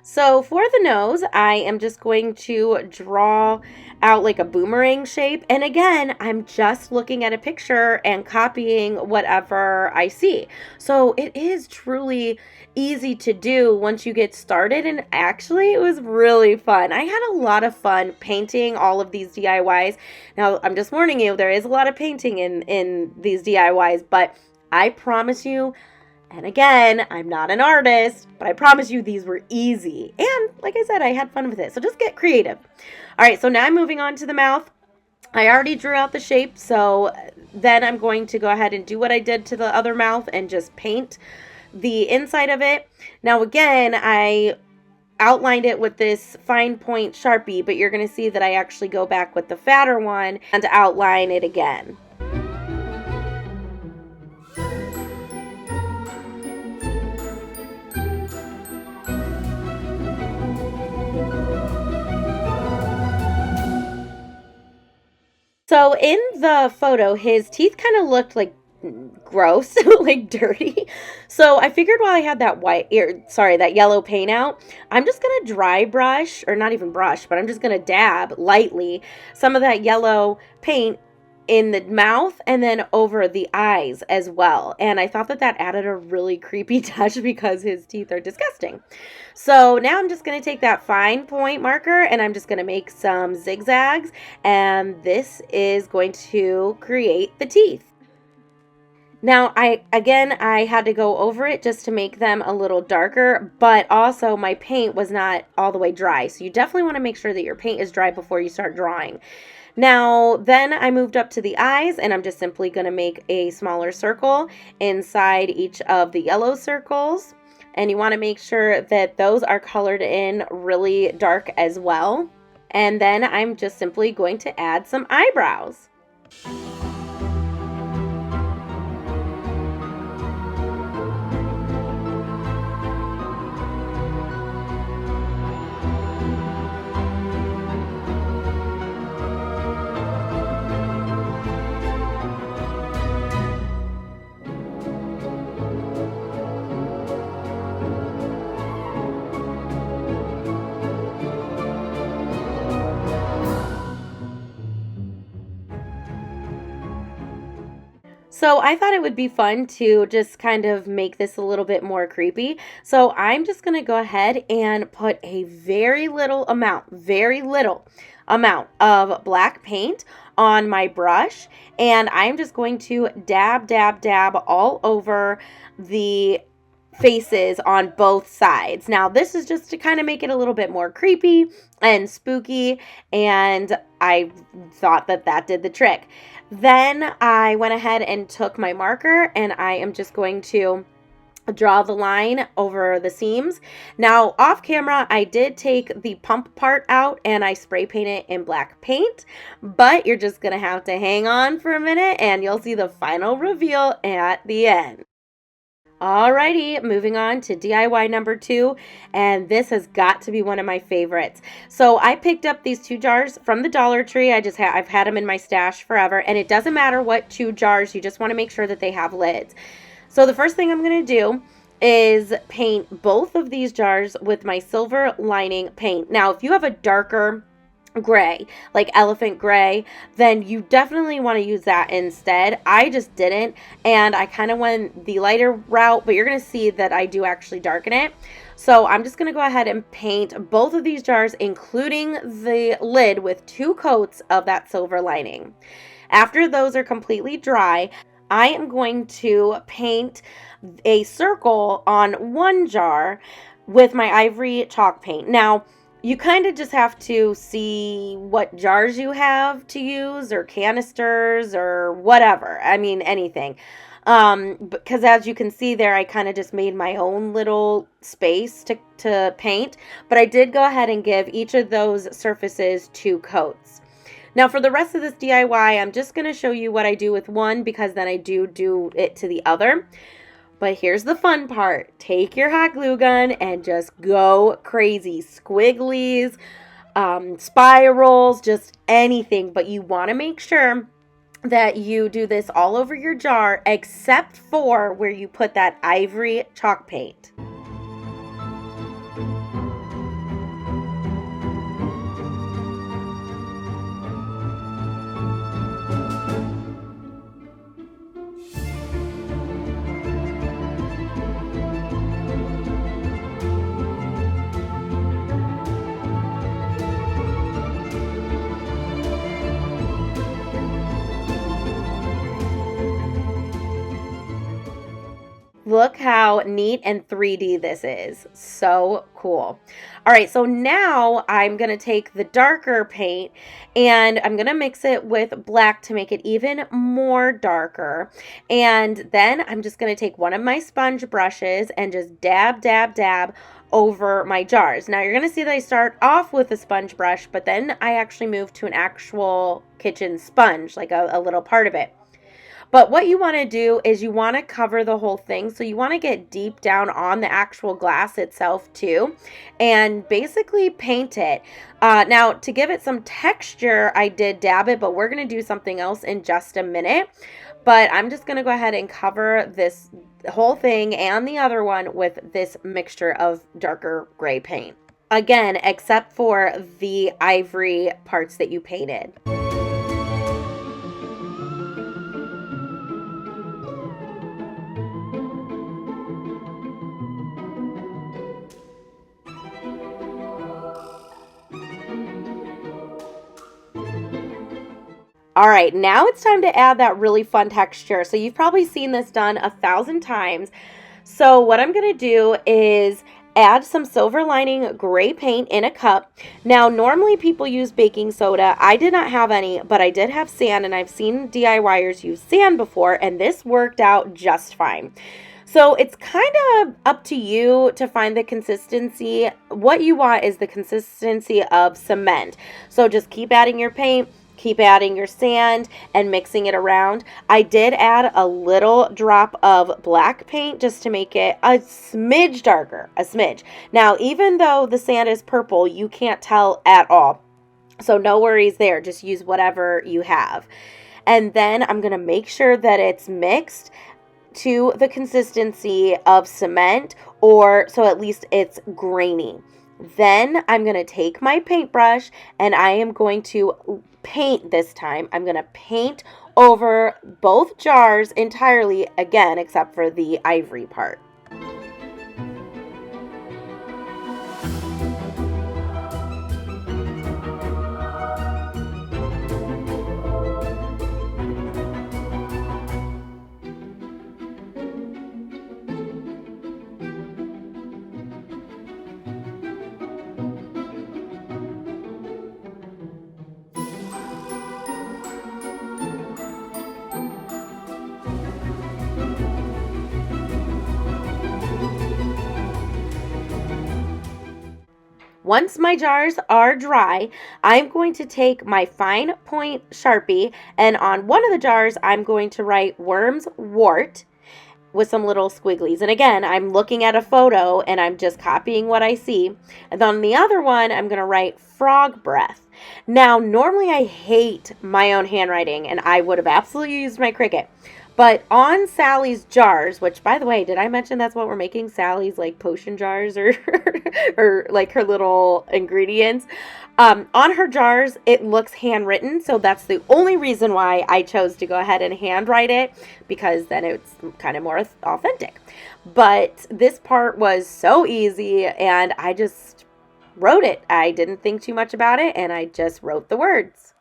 So for the nose, I am just going to draw out like a boomerang shape. And again, I'm just looking at a picture and copying whatever I see. So it is truly easy to do once you get started. And actually, it was really fun. I had a lot of fun painting all of these DIYs. Now, I'm just warning you, there is a lot of painting in these DIYs, but I promise you, and again, I'm not an artist, but I promise you these were easy. And like I said, I had fun with it. So just get creative. All right, so now I'm moving on to the mouth. I already drew out the shape, so then I'm going to go ahead and do what I did to the other mouth and just paint the inside of it. Now again, I outlined it with this fine point Sharpie, but you're going to see that I actually go back with the fatter one and outline it again. So in the photo, his teeth kind of looked like gross, like dirty. So I figured while I had that that yellow paint out, I'm just going to dry brush, or not even brush, but I'm just going to dab lightly some of that yellow paint in the mouth and then over the eyes as well. And I thought that that added a really creepy touch because his teeth are disgusting. So now I'm just going to take that fine point marker and I'm just going to make some zigzags, and this is going to create the teeth. Now, I had to go over it just to make them a little darker, but also my paint was not all the way dry. So you definitely want to make sure that your paint is dry before you start drawing. Now, then I moved up to the eyes, and I'm just simply going to make a smaller circle inside each of the yellow circles. And you want to make sure that those are colored in really dark as well. And then I'm just simply going to add some eyebrows. So I thought it would be fun to just kind of make this a little bit more creepy. So I'm just going to go ahead and put a very little amount of black paint on my brush. And I'm just going to dab all over the faces on both sides. Now, this is just to kind of make it a little bit more creepy and spooky, and I thought that that did the trick. Then I went ahead and took my marker, and I am just going to draw the line over the seams. Now, off camera, I did take the pump part out and I spray paint it in black paint, but you're just gonna have to hang on for a minute and you'll see the final reveal at the end. Alrighty, moving on to DIY number 2, and this has got to be one of my favorites. So I picked up these 2 jars from the Dollar Tree. I've had them in my stash forever, and it doesn't matter what 2 jars, you just want to make sure that they have lids. So the first thing I'm going to do is paint both of these jars with my silver lining paint. Now, if you have a darker gray, like elephant gray, then you definitely want to use that instead. I just didn't, and I kind of went the lighter route, but you're going to see that I do actually darken it. So I'm just going to go ahead and paint both of these jars, including the lid, with 2 coats of that silver lining. After those are completely dry, I am going to paint a circle on one jar with my ivory chalk paint. Now, you kind of just have to see what jars you have to use, or canisters, or whatever. I mean, anything. Because as you can see there, I kind of just made my own little space to paint. But I did go ahead and give each of those surfaces 2 coats. Now, for the rest of this DIY, I'm just going to show you what I do with one, because then I do it to the other. But here's the fun part. Take your hot glue gun and just go crazy. Squigglies, spirals, just anything. But you want to make sure that you do this all over your jar, except for where you put that ivory chalk paint. Look how neat and 3D this is. So cool. All right, so now I'm going to take the darker paint and I'm going to mix it with black to make it even more darker. And then I'm just going to take one of my sponge brushes and just dab, dab, dab over my jars. Now you're going to see that I start off with a sponge brush, but then I actually move to an actual kitchen sponge, like a little part of it. But what you want to do is you want to cover the whole thing. So you want to get deep down on the actual glass itself too, and basically paint it. Now, to give it some texture, I did dab it, but we're going to do something else in just a minute. But I'm just going to go ahead and cover this whole thing and the other one with this mixture of darker gray paint. Again, except for the ivory parts that you painted. All right, now it's time to add that really fun texture. So you've probably seen this done 1,000 times. So what I'm going to do is add some silver lining gray paint in a cup. Now, normally people use baking soda. I did not have any, but I did have sand, and I've seen DIYers use sand before, and this worked out just fine. So it's kind of up to you to find the consistency. What you want is the consistency of cement. So just keep adding your paint. Keep adding your sand and mixing it around. I did add a little drop of black paint just to make it a smidge darker, a smidge. Now, even though the sand is purple, you can't tell at all. So no worries there. Just use whatever you have. And then I'm going to make sure that it's mixed to the consistency of cement, or so at least it's grainy. Then I'm going to take my paintbrush and I am going to paint this time. I'm going to paint over both jars entirely, again, except for the ivory part. Once my jars are dry, I'm going to take my fine point Sharpie, and on one of the jars, I'm going to write Worms Wart with some little squigglies. And again, I'm looking at a photo and I'm just copying what I see. And on the other one, I'm going to write Frog Breath. Now, normally I hate my own handwriting and I would have absolutely used my Cricut. But on Sally's jars, which, by the way, did I mention that's what we're making? Sally's, like, potion jars or, or like, her little ingredients. On her jars, it looks handwritten, so that's the only reason why I chose to go ahead and handwrite it, because then it's kind of more authentic. But this part was so easy, and I just wrote it. I didn't think too much about it, and I just wrote the words.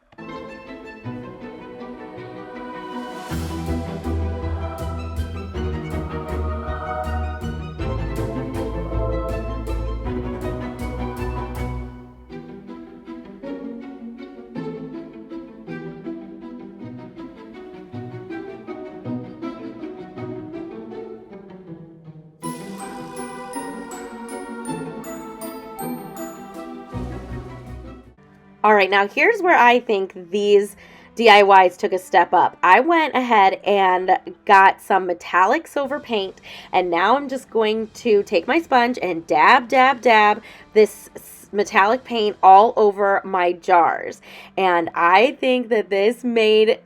All right, now here's where I think these DIYs took a step up. I went ahead and got some metallic silver paint, and now I'm just going to take my sponge and dab, dab, dab this metallic paint all over my jars. And I think that this made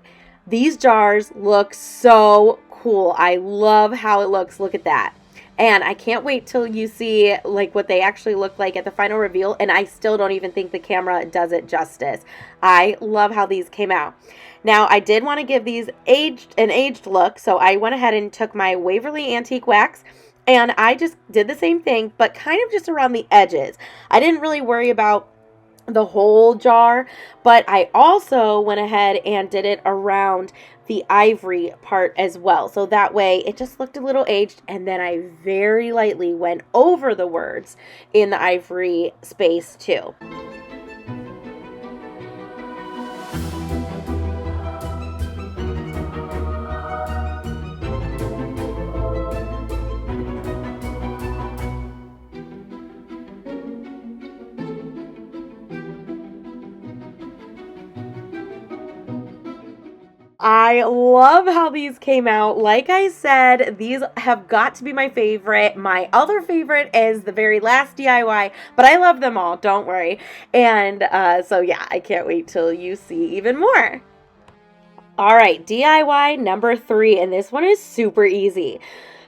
these jars look so cool. I love how it looks. Look at that. And I can't wait till you see like what they actually look like at the final reveal. And I still don't even think the camera does it justice. I love how these came out. Now, I did want to give these an aged look. So I went ahead and took my Waverly Antique Wax. And I just did the same thing, but kind of just around the edges. I didn't really worry about the whole jar, but I also went ahead and did it around the ivory part as well. So that way it just looked a little aged, and then I very lightly went over the words in the ivory space too. I love how these came out. Like I said, these have got to be my favorite. My other favorite is the very last DIY, but I love them all, don't worry. And so yeah, I can't wait till you see even more. All right, DIY number 3, and this one is super easy.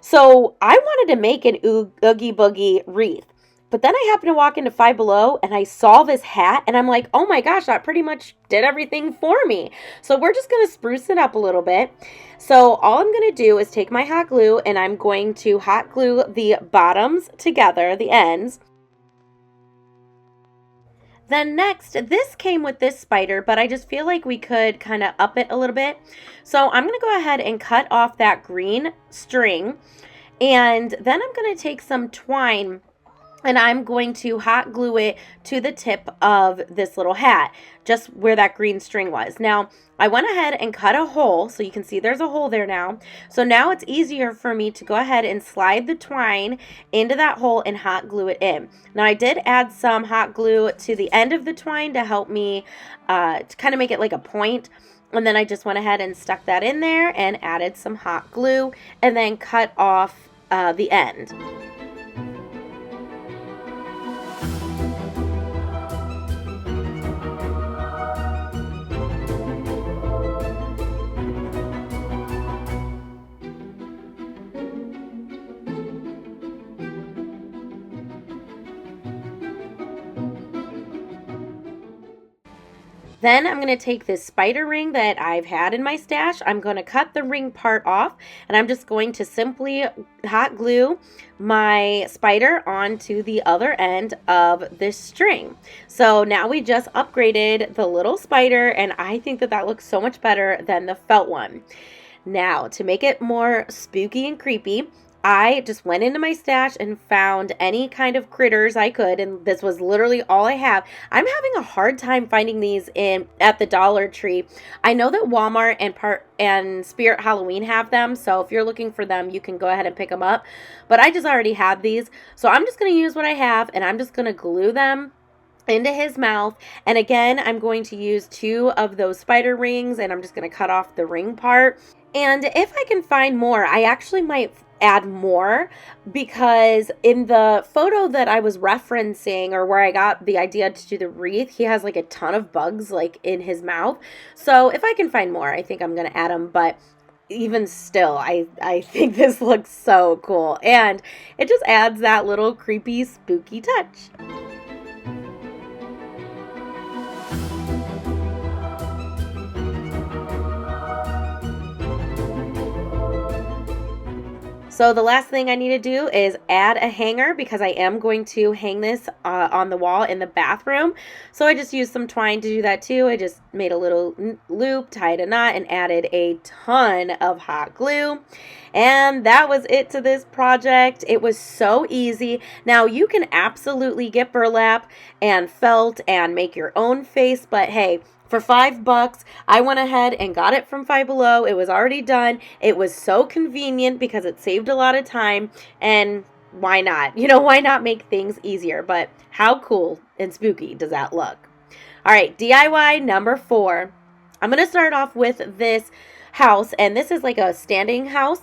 So I wanted to make an Oogie Boogie wreath. But then I happened to walk into Five Below and I saw this hat and I'm like, oh my gosh, that pretty much did everything for me. So we're just going to spruce it up a little bit. So all I'm going to do is take my hot glue and I'm going to hot glue the bottoms together, the ends. Then next, this came with this spider, but I just feel like we could kind of up it a little bit. So I'm going to go ahead and cut off that green string. And then I'm going to take some twine and I'm going to hot glue it to the tip of this little hat, just where that green string was. Now, I went ahead and cut a hole, so you can see there's a hole there now. So now it's easier for me to go ahead and slide the twine into that hole and hot glue it in. Now, I did add some hot glue to the end of the twine to help me to kind of make it like a point. And then I just went ahead and stuck that in there and added some hot glue and then cut off the end. Then I'm going to take this spider ring that I've had in my stash. I'm going to cut the ring part off and I'm just going to simply hot glue my spider onto the other end of this string. So now we just upgraded the little spider and I think that that looks so much better than the felt one. Now to make it more spooky and creepy, I just went into my stash and found any kind of critters I could, and this was literally all I have. I'm having a hard time finding these at the Dollar Tree. I know that Walmart and Spirit Halloween have them, so if you're looking for them, you can go ahead and pick them up. But I just already have these, so I'm just going to use what I have, and I'm just going to glue them into his mouth. And again, I'm going to use 2 of those spider rings, and I'm just going to cut off the ring part. And if I can find more, I actually might add more, because in the photo that I was referencing, or where I got the idea to do the wreath, he has like a ton of bugs like in his mouth. So if I can find more, I think I'm going to add them. But even still, I think this looks so cool, and it just adds that little creepy, spooky touch. So the last thing I need to do is add a hanger, because I am going to hang this on the wall in the bathroom. So I just used some twine to do that too. I just made a little loop, tied a knot, and added a ton of hot glue. And that was it to this project. It was so easy. Now you can absolutely get burlap and felt and make your own face, but hey, for $5, I went ahead and got it from Five Below. It was already done. It was so convenient because it saved a lot of time, and why not? You know, why not make things easier? But how cool and spooky does that look? All right, DIY number 4. I'm going to start off with this house, and this is like a standing house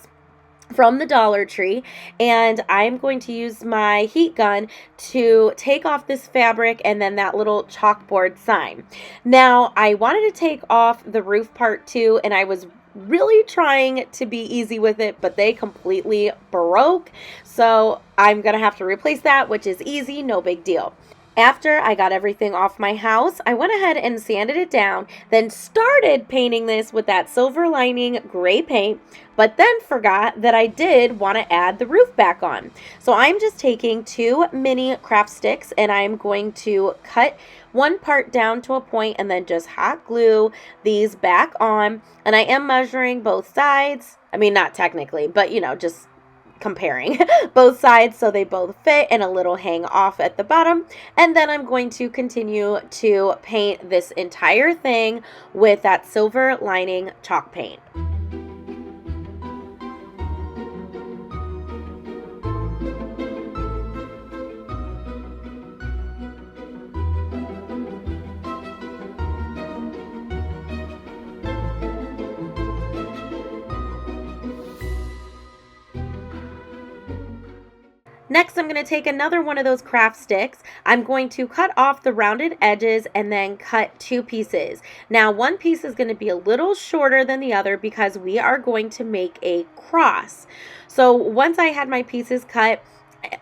from the Dollar Tree, and I'm going to use my heat gun to take off this fabric and then that little chalkboard sign. Now, I wanted to take off the roof part too, and I was really trying to be easy with it, but they completely broke, so I'm gonna have to replace that, which is easy, no big deal. After I got everything off my house, I went ahead and sanded it down, then started painting this with that silver lining gray paint, but then forgot that I did want to add the roof back on. So I'm just taking 2 mini craft sticks, and I'm going to cut one part down to a point and then just hot glue these back on. And I am measuring both sides. I mean, not technically, but you know, just comparing both sides so they both fit, and a little hang off at the bottom. And then I'm going to continue to paint this entire thing with that silver lining chalk paint. Next, I'm going to take another one of those craft sticks. I'm going to cut off the rounded edges and then cut 2 pieces. Now, one piece is going to be a little shorter than the other because we are going to make a cross. So once I had my pieces cut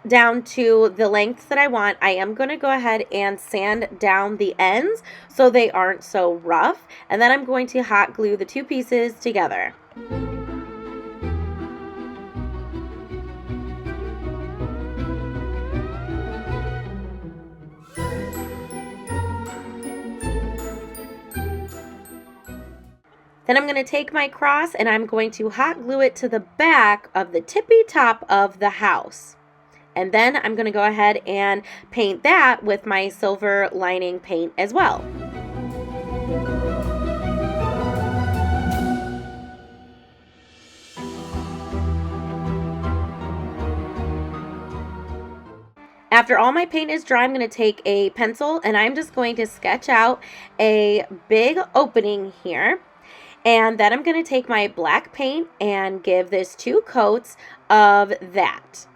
down to the length that I want, I am going to go ahead and sand down the ends so they aren't so rough. And then I'm going to hot glue the 2 pieces together. Then I'm going to take my cross and I'm going to hot glue it to the back of the tippy top of the house. And then I'm going to go ahead and paint that with my silver lining paint as well. After all my paint is dry, I'm going to take a pencil and I'm just going to sketch out a big opening here. And then I'm going to take my black paint and give this 2 coats of that.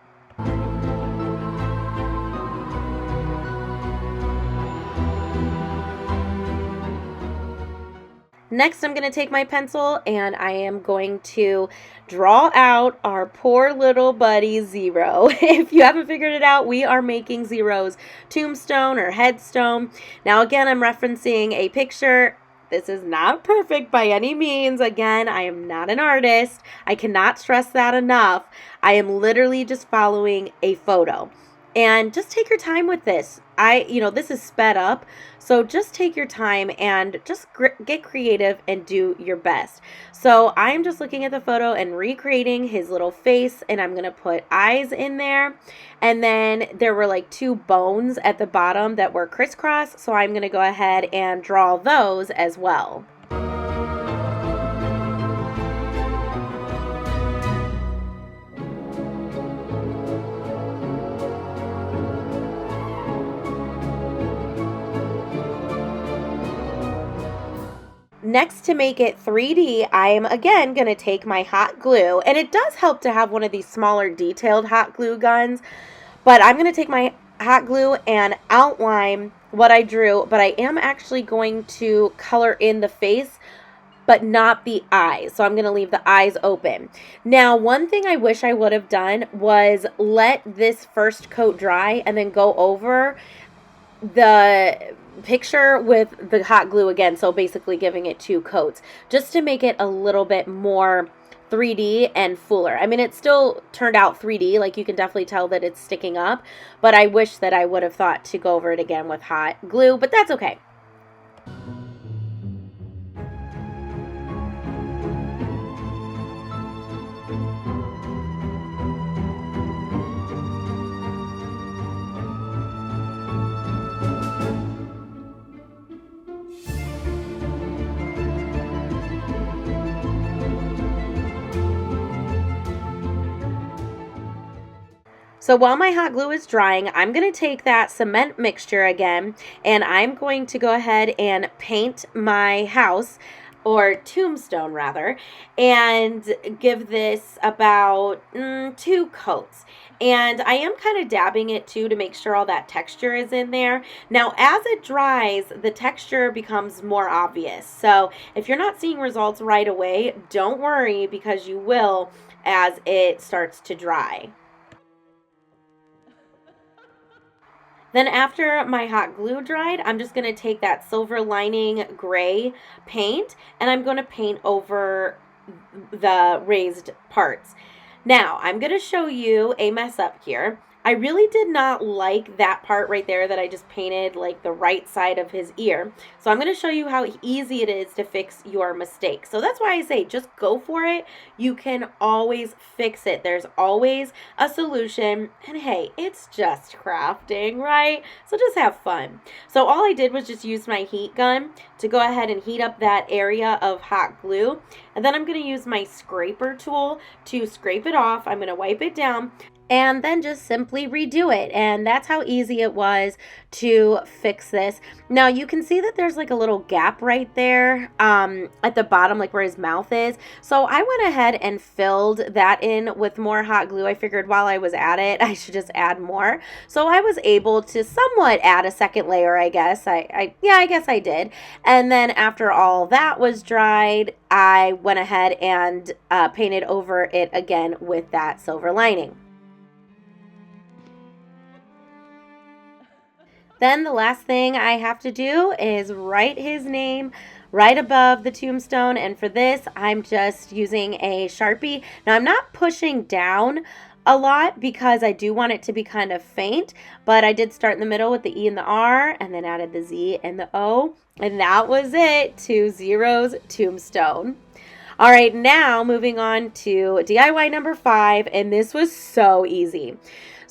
Next, I'm going to take my pencil and I am going to draw out our poor little buddy Zero. If you haven't figured it out, we are making Zero's tombstone or headstone. Now again, I'm referencing a picture. This is not perfect by any means. Again, I am not an artist. I cannot stress that enough. I am literally just following a photo. And just take your time with this. This is sped up, so just take your time and just get creative and do your best. So I'm just looking at the photo and recreating his little face, and I'm going to put eyes in there. And then there were like 2 bones at the bottom that were crisscross, so I'm going to go ahead and draw those as well. Next, to make it 3D, I am again going to take my hot glue, and it does help to have one of these smaller detailed hot glue guns, but I'm going to take my hot glue and outline what I drew, but I am actually going to color in the face, but not the eyes. So I'm going to leave the eyes open. Now, one thing I wish I would have done was let this first coat dry and then go over the picture with the hot glue again, so basically giving it 2 coats, just to make it a little bit more 3D and fuller. I mean, it still turned out 3D, like you can definitely tell that it's sticking up, but I wish that I would have thought to go over it again with hot glue, but that's okay. So while my hot glue is drying, I'm going to take that cement mixture again, and I'm going to go ahead and paint my house, or tombstone rather, and give this about 2 coats. And I am kind of dabbing it too to make sure all that texture is in there. Now, as it dries, the texture becomes more obvious. So if you're not seeing results right away, don't worry, because you will as it starts to dry. Then after my hot glue dried, I'm just going to take that silver lining gray paint, and I'm going to paint over the raised parts. Now, I'm going to show you a mess up here. I really did not like that part right there that I just painted, like the right side of his ear. So I'm going to show you how easy it is to fix your mistake. So that's why I say just go for it. You can always fix it. There's always a solution. And hey, it's just crafting, right? So just have fun. So all I did was just use my heat gun to go ahead and heat up that area of hot glue. And then I'm going to use my scraper tool to scrape it off. I'm going to wipe it down, and then just simply redo it. And that's how easy it was to fix this. Now you can see that there's like a little gap right there at the bottom, like where his mouth is. So I went ahead and filled that in with more hot glue. I figured while I was at it, I should just add more. So I was able to somewhat add a second layer, I guess. I guess I did. And then after all that was dried, I went ahead and painted over it again with that silver lining. Then the last thing I have to do is write his name right above the tombstone, and for this I'm just using a Sharpie. Now I'm not pushing down a lot because I do want it to be kind of faint, but I did start in the middle with the E and the R and then added the Z and the O, and that was it, 2 zeros tombstone. All right, now moving on to DIY number 5, and this was so easy.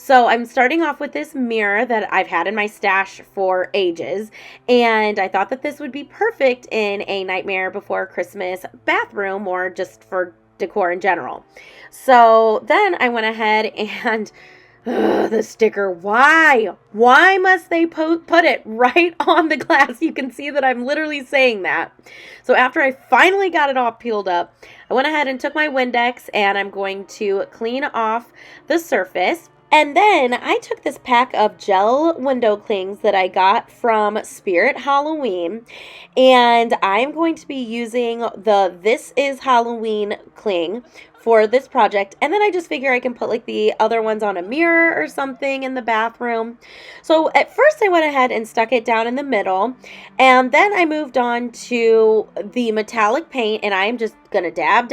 So I'm starting off with this mirror that I've had in my stash for ages, and I thought that this would be perfect in a Nightmare Before Christmas bathroom, or just for decor in general. So then I went ahead and the sticker, why must they put it right on the glass? You can see that I'm literally saying that. So after I finally got it all peeled up, I went ahead and took my Windex, and I'm going to clean off the surface. And then I took this pack of gel window clings that I got from Spirit Halloween, and I'm going to be using the This Is Halloween cling for this project. And then I just figure I can put like the other ones on a mirror or something in the bathroom. So at first I went ahead and stuck it down in the middle, and then I moved on to the metallic paint, and I'm just gonna dab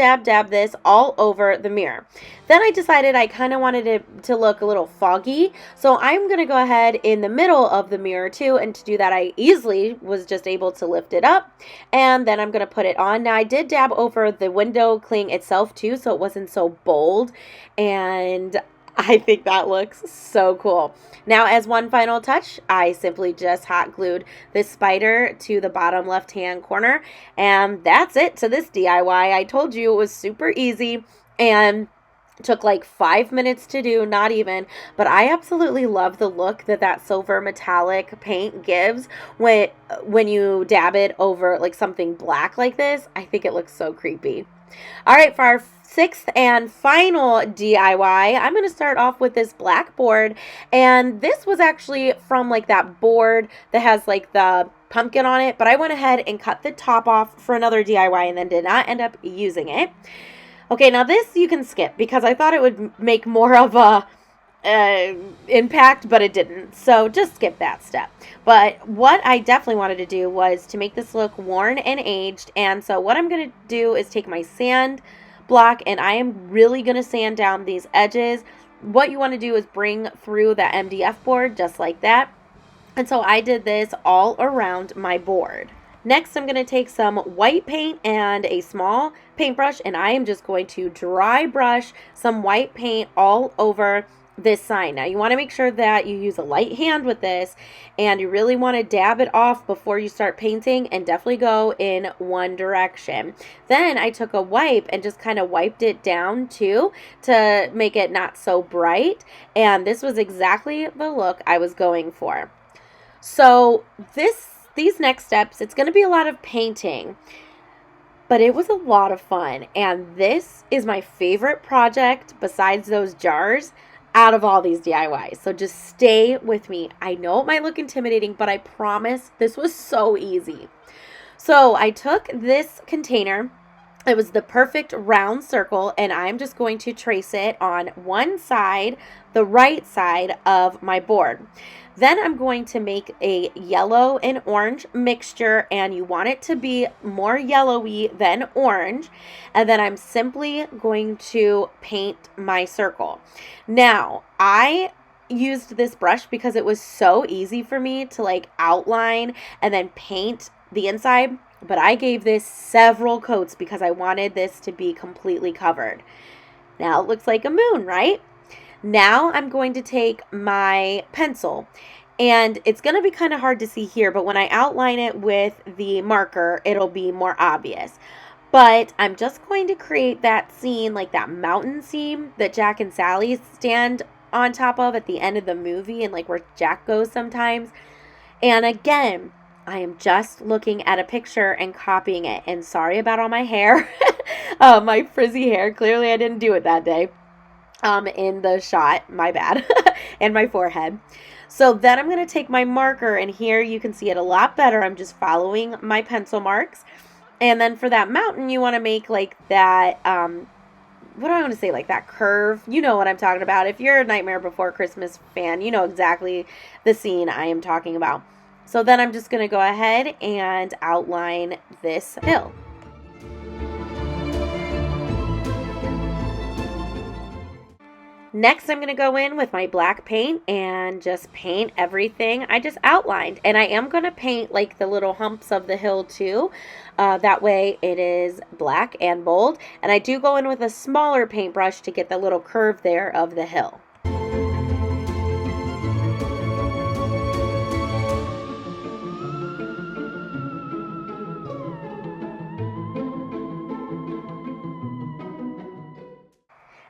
this all over the mirror. Then I decided I kind of wanted it to look a little foggy, so I'm gonna go ahead in the middle of the mirror too, and to do that I easily was just able to lift it up, and then I'm gonna put it on. Now I did dab over the window cling itself too, so it wasn't so bold, and I think that looks so cool. Now, as one final touch, I simply just hot glued this spider to the bottom left hand corner, and that's it to this DIY. I told you it was super easy, and Took like 5 minutes to do, not even, but I absolutely love the look that that silver metallic paint gives when you dab it over like something black like this. I think it looks so creepy. All right, for our sixth and final DIY, I'm going to start off with this black board. And this was actually from like that board that has like the pumpkin on it, but I went ahead and cut the top off for another DIY and then did not end up using it. Okay, now this you can skip because I thought it would make more of a impact, but it didn't. So just skip that step. But what I definitely wanted to do was to make this look worn and aged. And so what I'm going to do is take my sand block and I am really going to sand down these edges. What you want to do is bring through the MDF board just like that. And so I did this all around my board. Next, I'm going to take some white paint and a small paintbrush, and I am just going to dry brush some white paint all over this sign. Now, you want to make sure that you use a light hand with this, and you really want to dab it off before you start painting, and definitely go in one direction. Then I took a wipe and just kind of wiped it down too to make it not so bright, and this was exactly the look I was going for. So these next steps, it's going to be a lot of painting, but it was a lot of fun. And this is my favorite project besides those jars out of all these DIYs. So just stay with me. I know it might look intimidating, but I promise this was so easy. So I took this container. It was the perfect round circle, and I'm just going to trace it on one side, the right side of my board. Then I'm going to make a yellow and orange mixture, and you want it to be more yellowy than orange. And then I'm simply going to paint my circle. Now, I used this brush because it was so easy for me to like outline and then paint the inside, but I gave this several coats because I wanted this to be completely covered. Now it looks like a moon, right? Now I'm going to take my pencil, and it's going to be kind of hard to see here, but when I outline it with the marker, it'll be more obvious. But I'm just going to create that scene, like that mountain scene that Jack and Sally stand on top of at the end of the movie, and like where Jack goes sometimes. And again, I am just looking at a picture and copying it. And sorry about all my hair, my frizzy hair. Clearly I didn't do it that day. In the shot, my bad, and my forehead. So then I'm going to take my marker, and here you can see it a lot better. I'm just following my pencil marks. And then for that mountain, you want to make like that, what do I want to say, like that curve? You know what I'm talking about. If you're a Nightmare Before Christmas fan, you know exactly the scene I am talking about. So then I'm just going to go ahead and outline this hill. Next, I'm going to go in with my black paint and just paint everything I just outlined. And I am going to paint like the little humps of the hill too. That way it is black and bold. And I do go in with a smaller paintbrush to get the little curve there of the hill.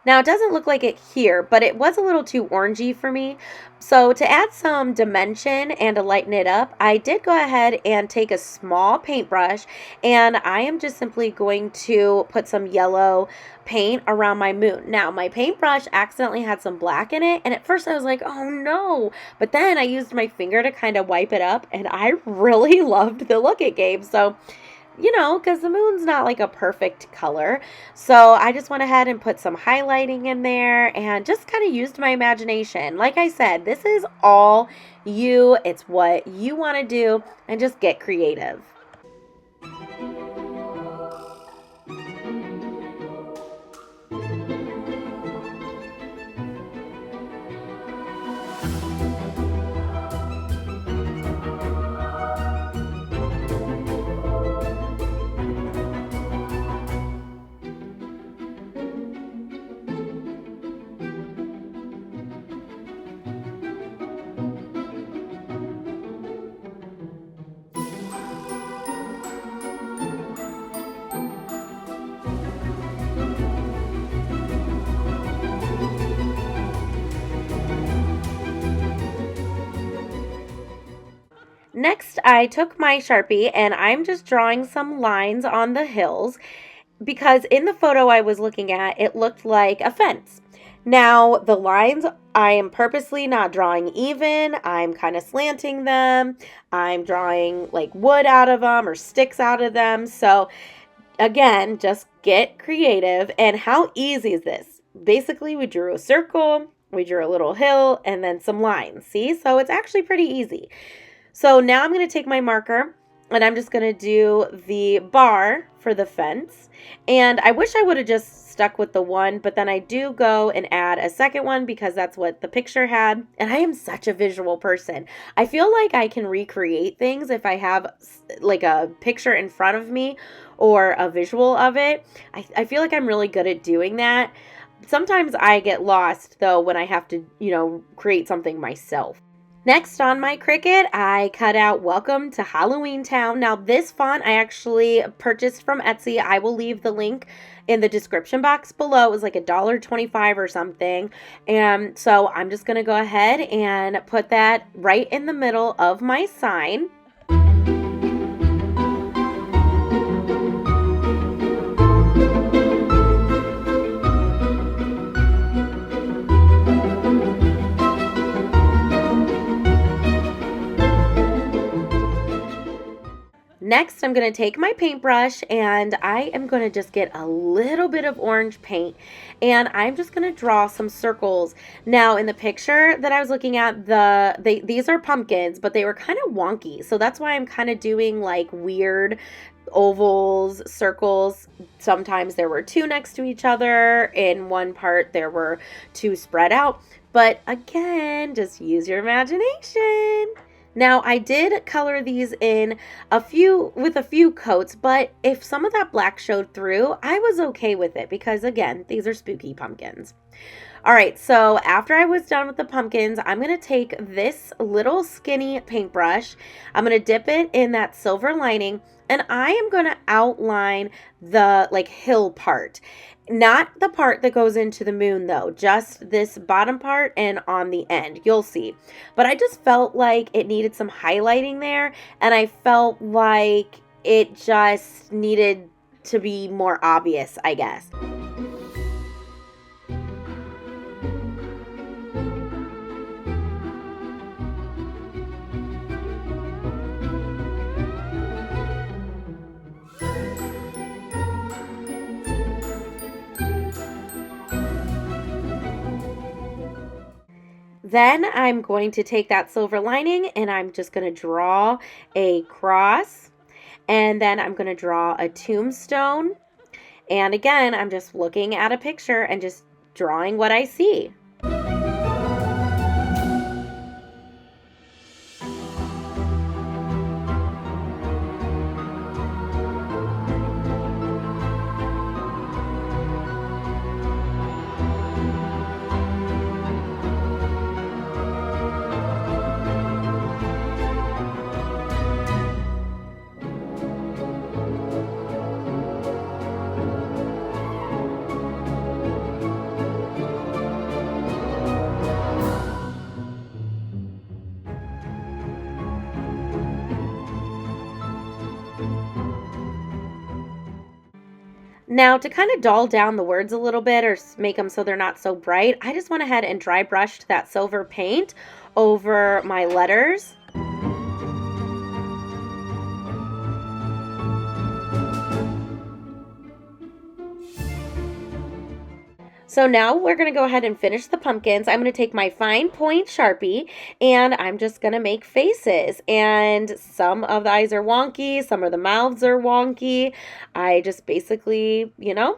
Now, it doesn't look like it here, but it was a little too orangey for me. So to add some dimension and to lighten it up, I did go ahead and take a small paintbrush, and I am just simply going to put some yellow paint around my moon. Now, my paintbrush accidentally had some black in it, and at first I was like, oh no. But then I used my finger to kind of wipe it up, and I really loved the look it gave. So, you know, because the moon's not like a perfect color. So I just went ahead and put some highlighting in there and just kind of used my imagination. Like I said, this is all you. It's what you want to do, and just get creative. I took my Sharpie and I'm just drawing some lines on the hills because in the photo I was looking at, it looked like a fence. Now, the lines, I am purposely not drawing even. I'm kind of slanting them. I'm drawing like wood out of them or sticks out of them. So again, just get creative. And how easy is this? Basically, we drew a circle, we drew a little hill, and then some lines. See? So it's actually pretty easy. So now I'm going to take my marker and I'm just going to do the bar for the fence. And I wish I would have just stuck with the one, but then I do go and add a second one because that's what the picture had. And I am such a visual person. I feel like I can recreate things if I have like a picture in front of me or a visual of it. I feel like I'm really good at doing that. Sometimes I get lost though when I have to, create something myself. Next on my Cricut, I cut out Welcome to Halloween Town. Now this font I actually purchased from Etsy. I will leave the link in the description box below. It was like $1.25 or something. And so I'm just going to go ahead and put that right in the middle of my sign. Next, I'm going to take my paintbrush and I am going to just get a little bit of orange paint and I'm just going to draw some circles. Now, in the picture that I was looking at, these are pumpkins, but they were kind of wonky. So that's why I'm kind of doing like weird ovals, circles. Sometimes there were two next to each other. In one part, there were two spread out. But again, just use your imagination. Now, I did color these in with a few coats, but if some of that black showed through, I was okay with it because, again, these are spooky pumpkins. All right, so after I was done with the pumpkins, I'm going to take this little skinny paintbrush. I'm going to dip it in that silver lining, and I am going to outline the hill part. Not the part that goes into the moon though, just this bottom part and on the end, you'll see. But I just felt like it needed some highlighting there, and I felt like it just needed to be more obvious, I guess. Then I'm going to take that silver lining and I'm just going to draw a cross, and then I'm going to draw a tombstone. And again, I'm just looking at a picture and just drawing what I see. Now, to kind of dull down the words a little bit or make them so they're not so bright, I just went ahead and dry brushed that silver paint over my letters. So now we're going to go ahead and finish the pumpkins. I'm going to take my fine point Sharpie and I'm just going to make faces. And some of the eyes are wonky, some of the mouths are wonky. I just basically,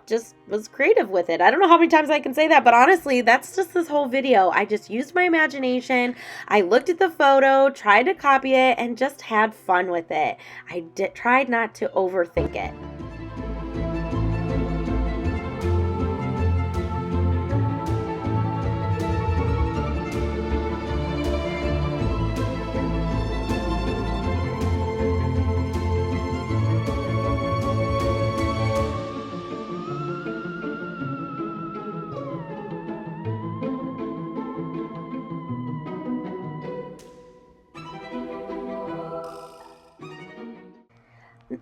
just was creative with it. I don't know how many times I can say that, but honestly, that's just this whole video. I just used my imagination. I looked at the photo, tried to copy it, and just had fun with it. I tried not to overthink it.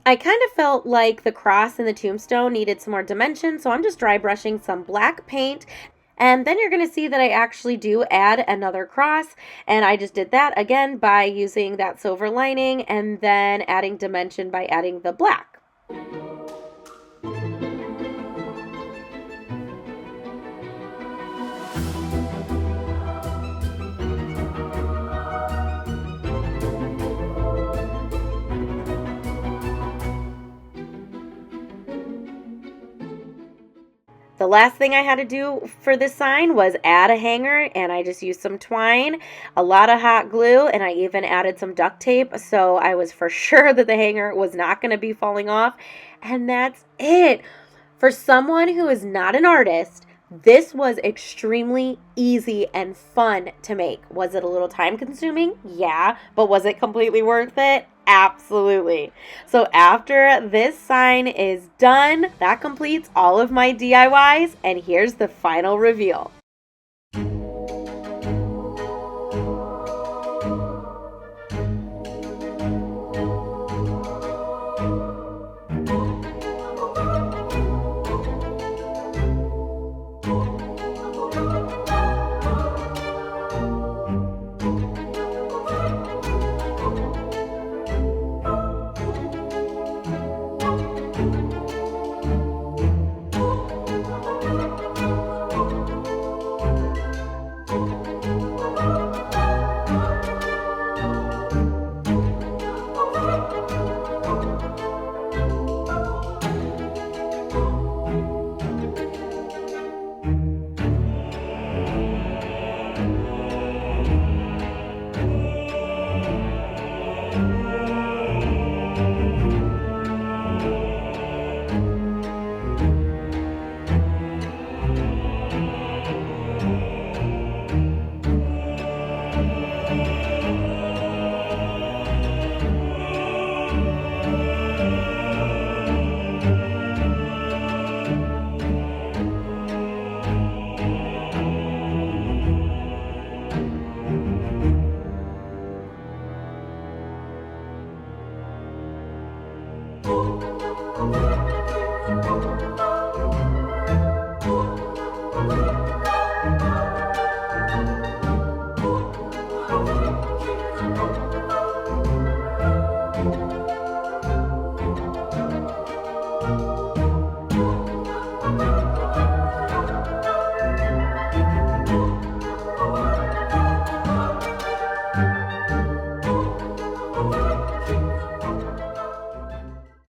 I kind of felt like the cross and the tombstone needed some more dimension, so I'm just dry brushing some black paint. And then you're going to see that I actually do add another cross, and I just did that again by using that silver lining and then adding dimension by adding the black. The last thing I had to do for this sign was add a hanger, and I just used some twine, a lot of hot glue, and I even added some duct tape so I was for sure that the hanger was not going to be falling off. And that's it. For someone who is not an artist, this was extremely easy and fun to make. Was it a little time consuming? Yeah. But was it completely worth it? Absolutely. So after this sign is done, that completes all of my DIYs, and here's the final reveal.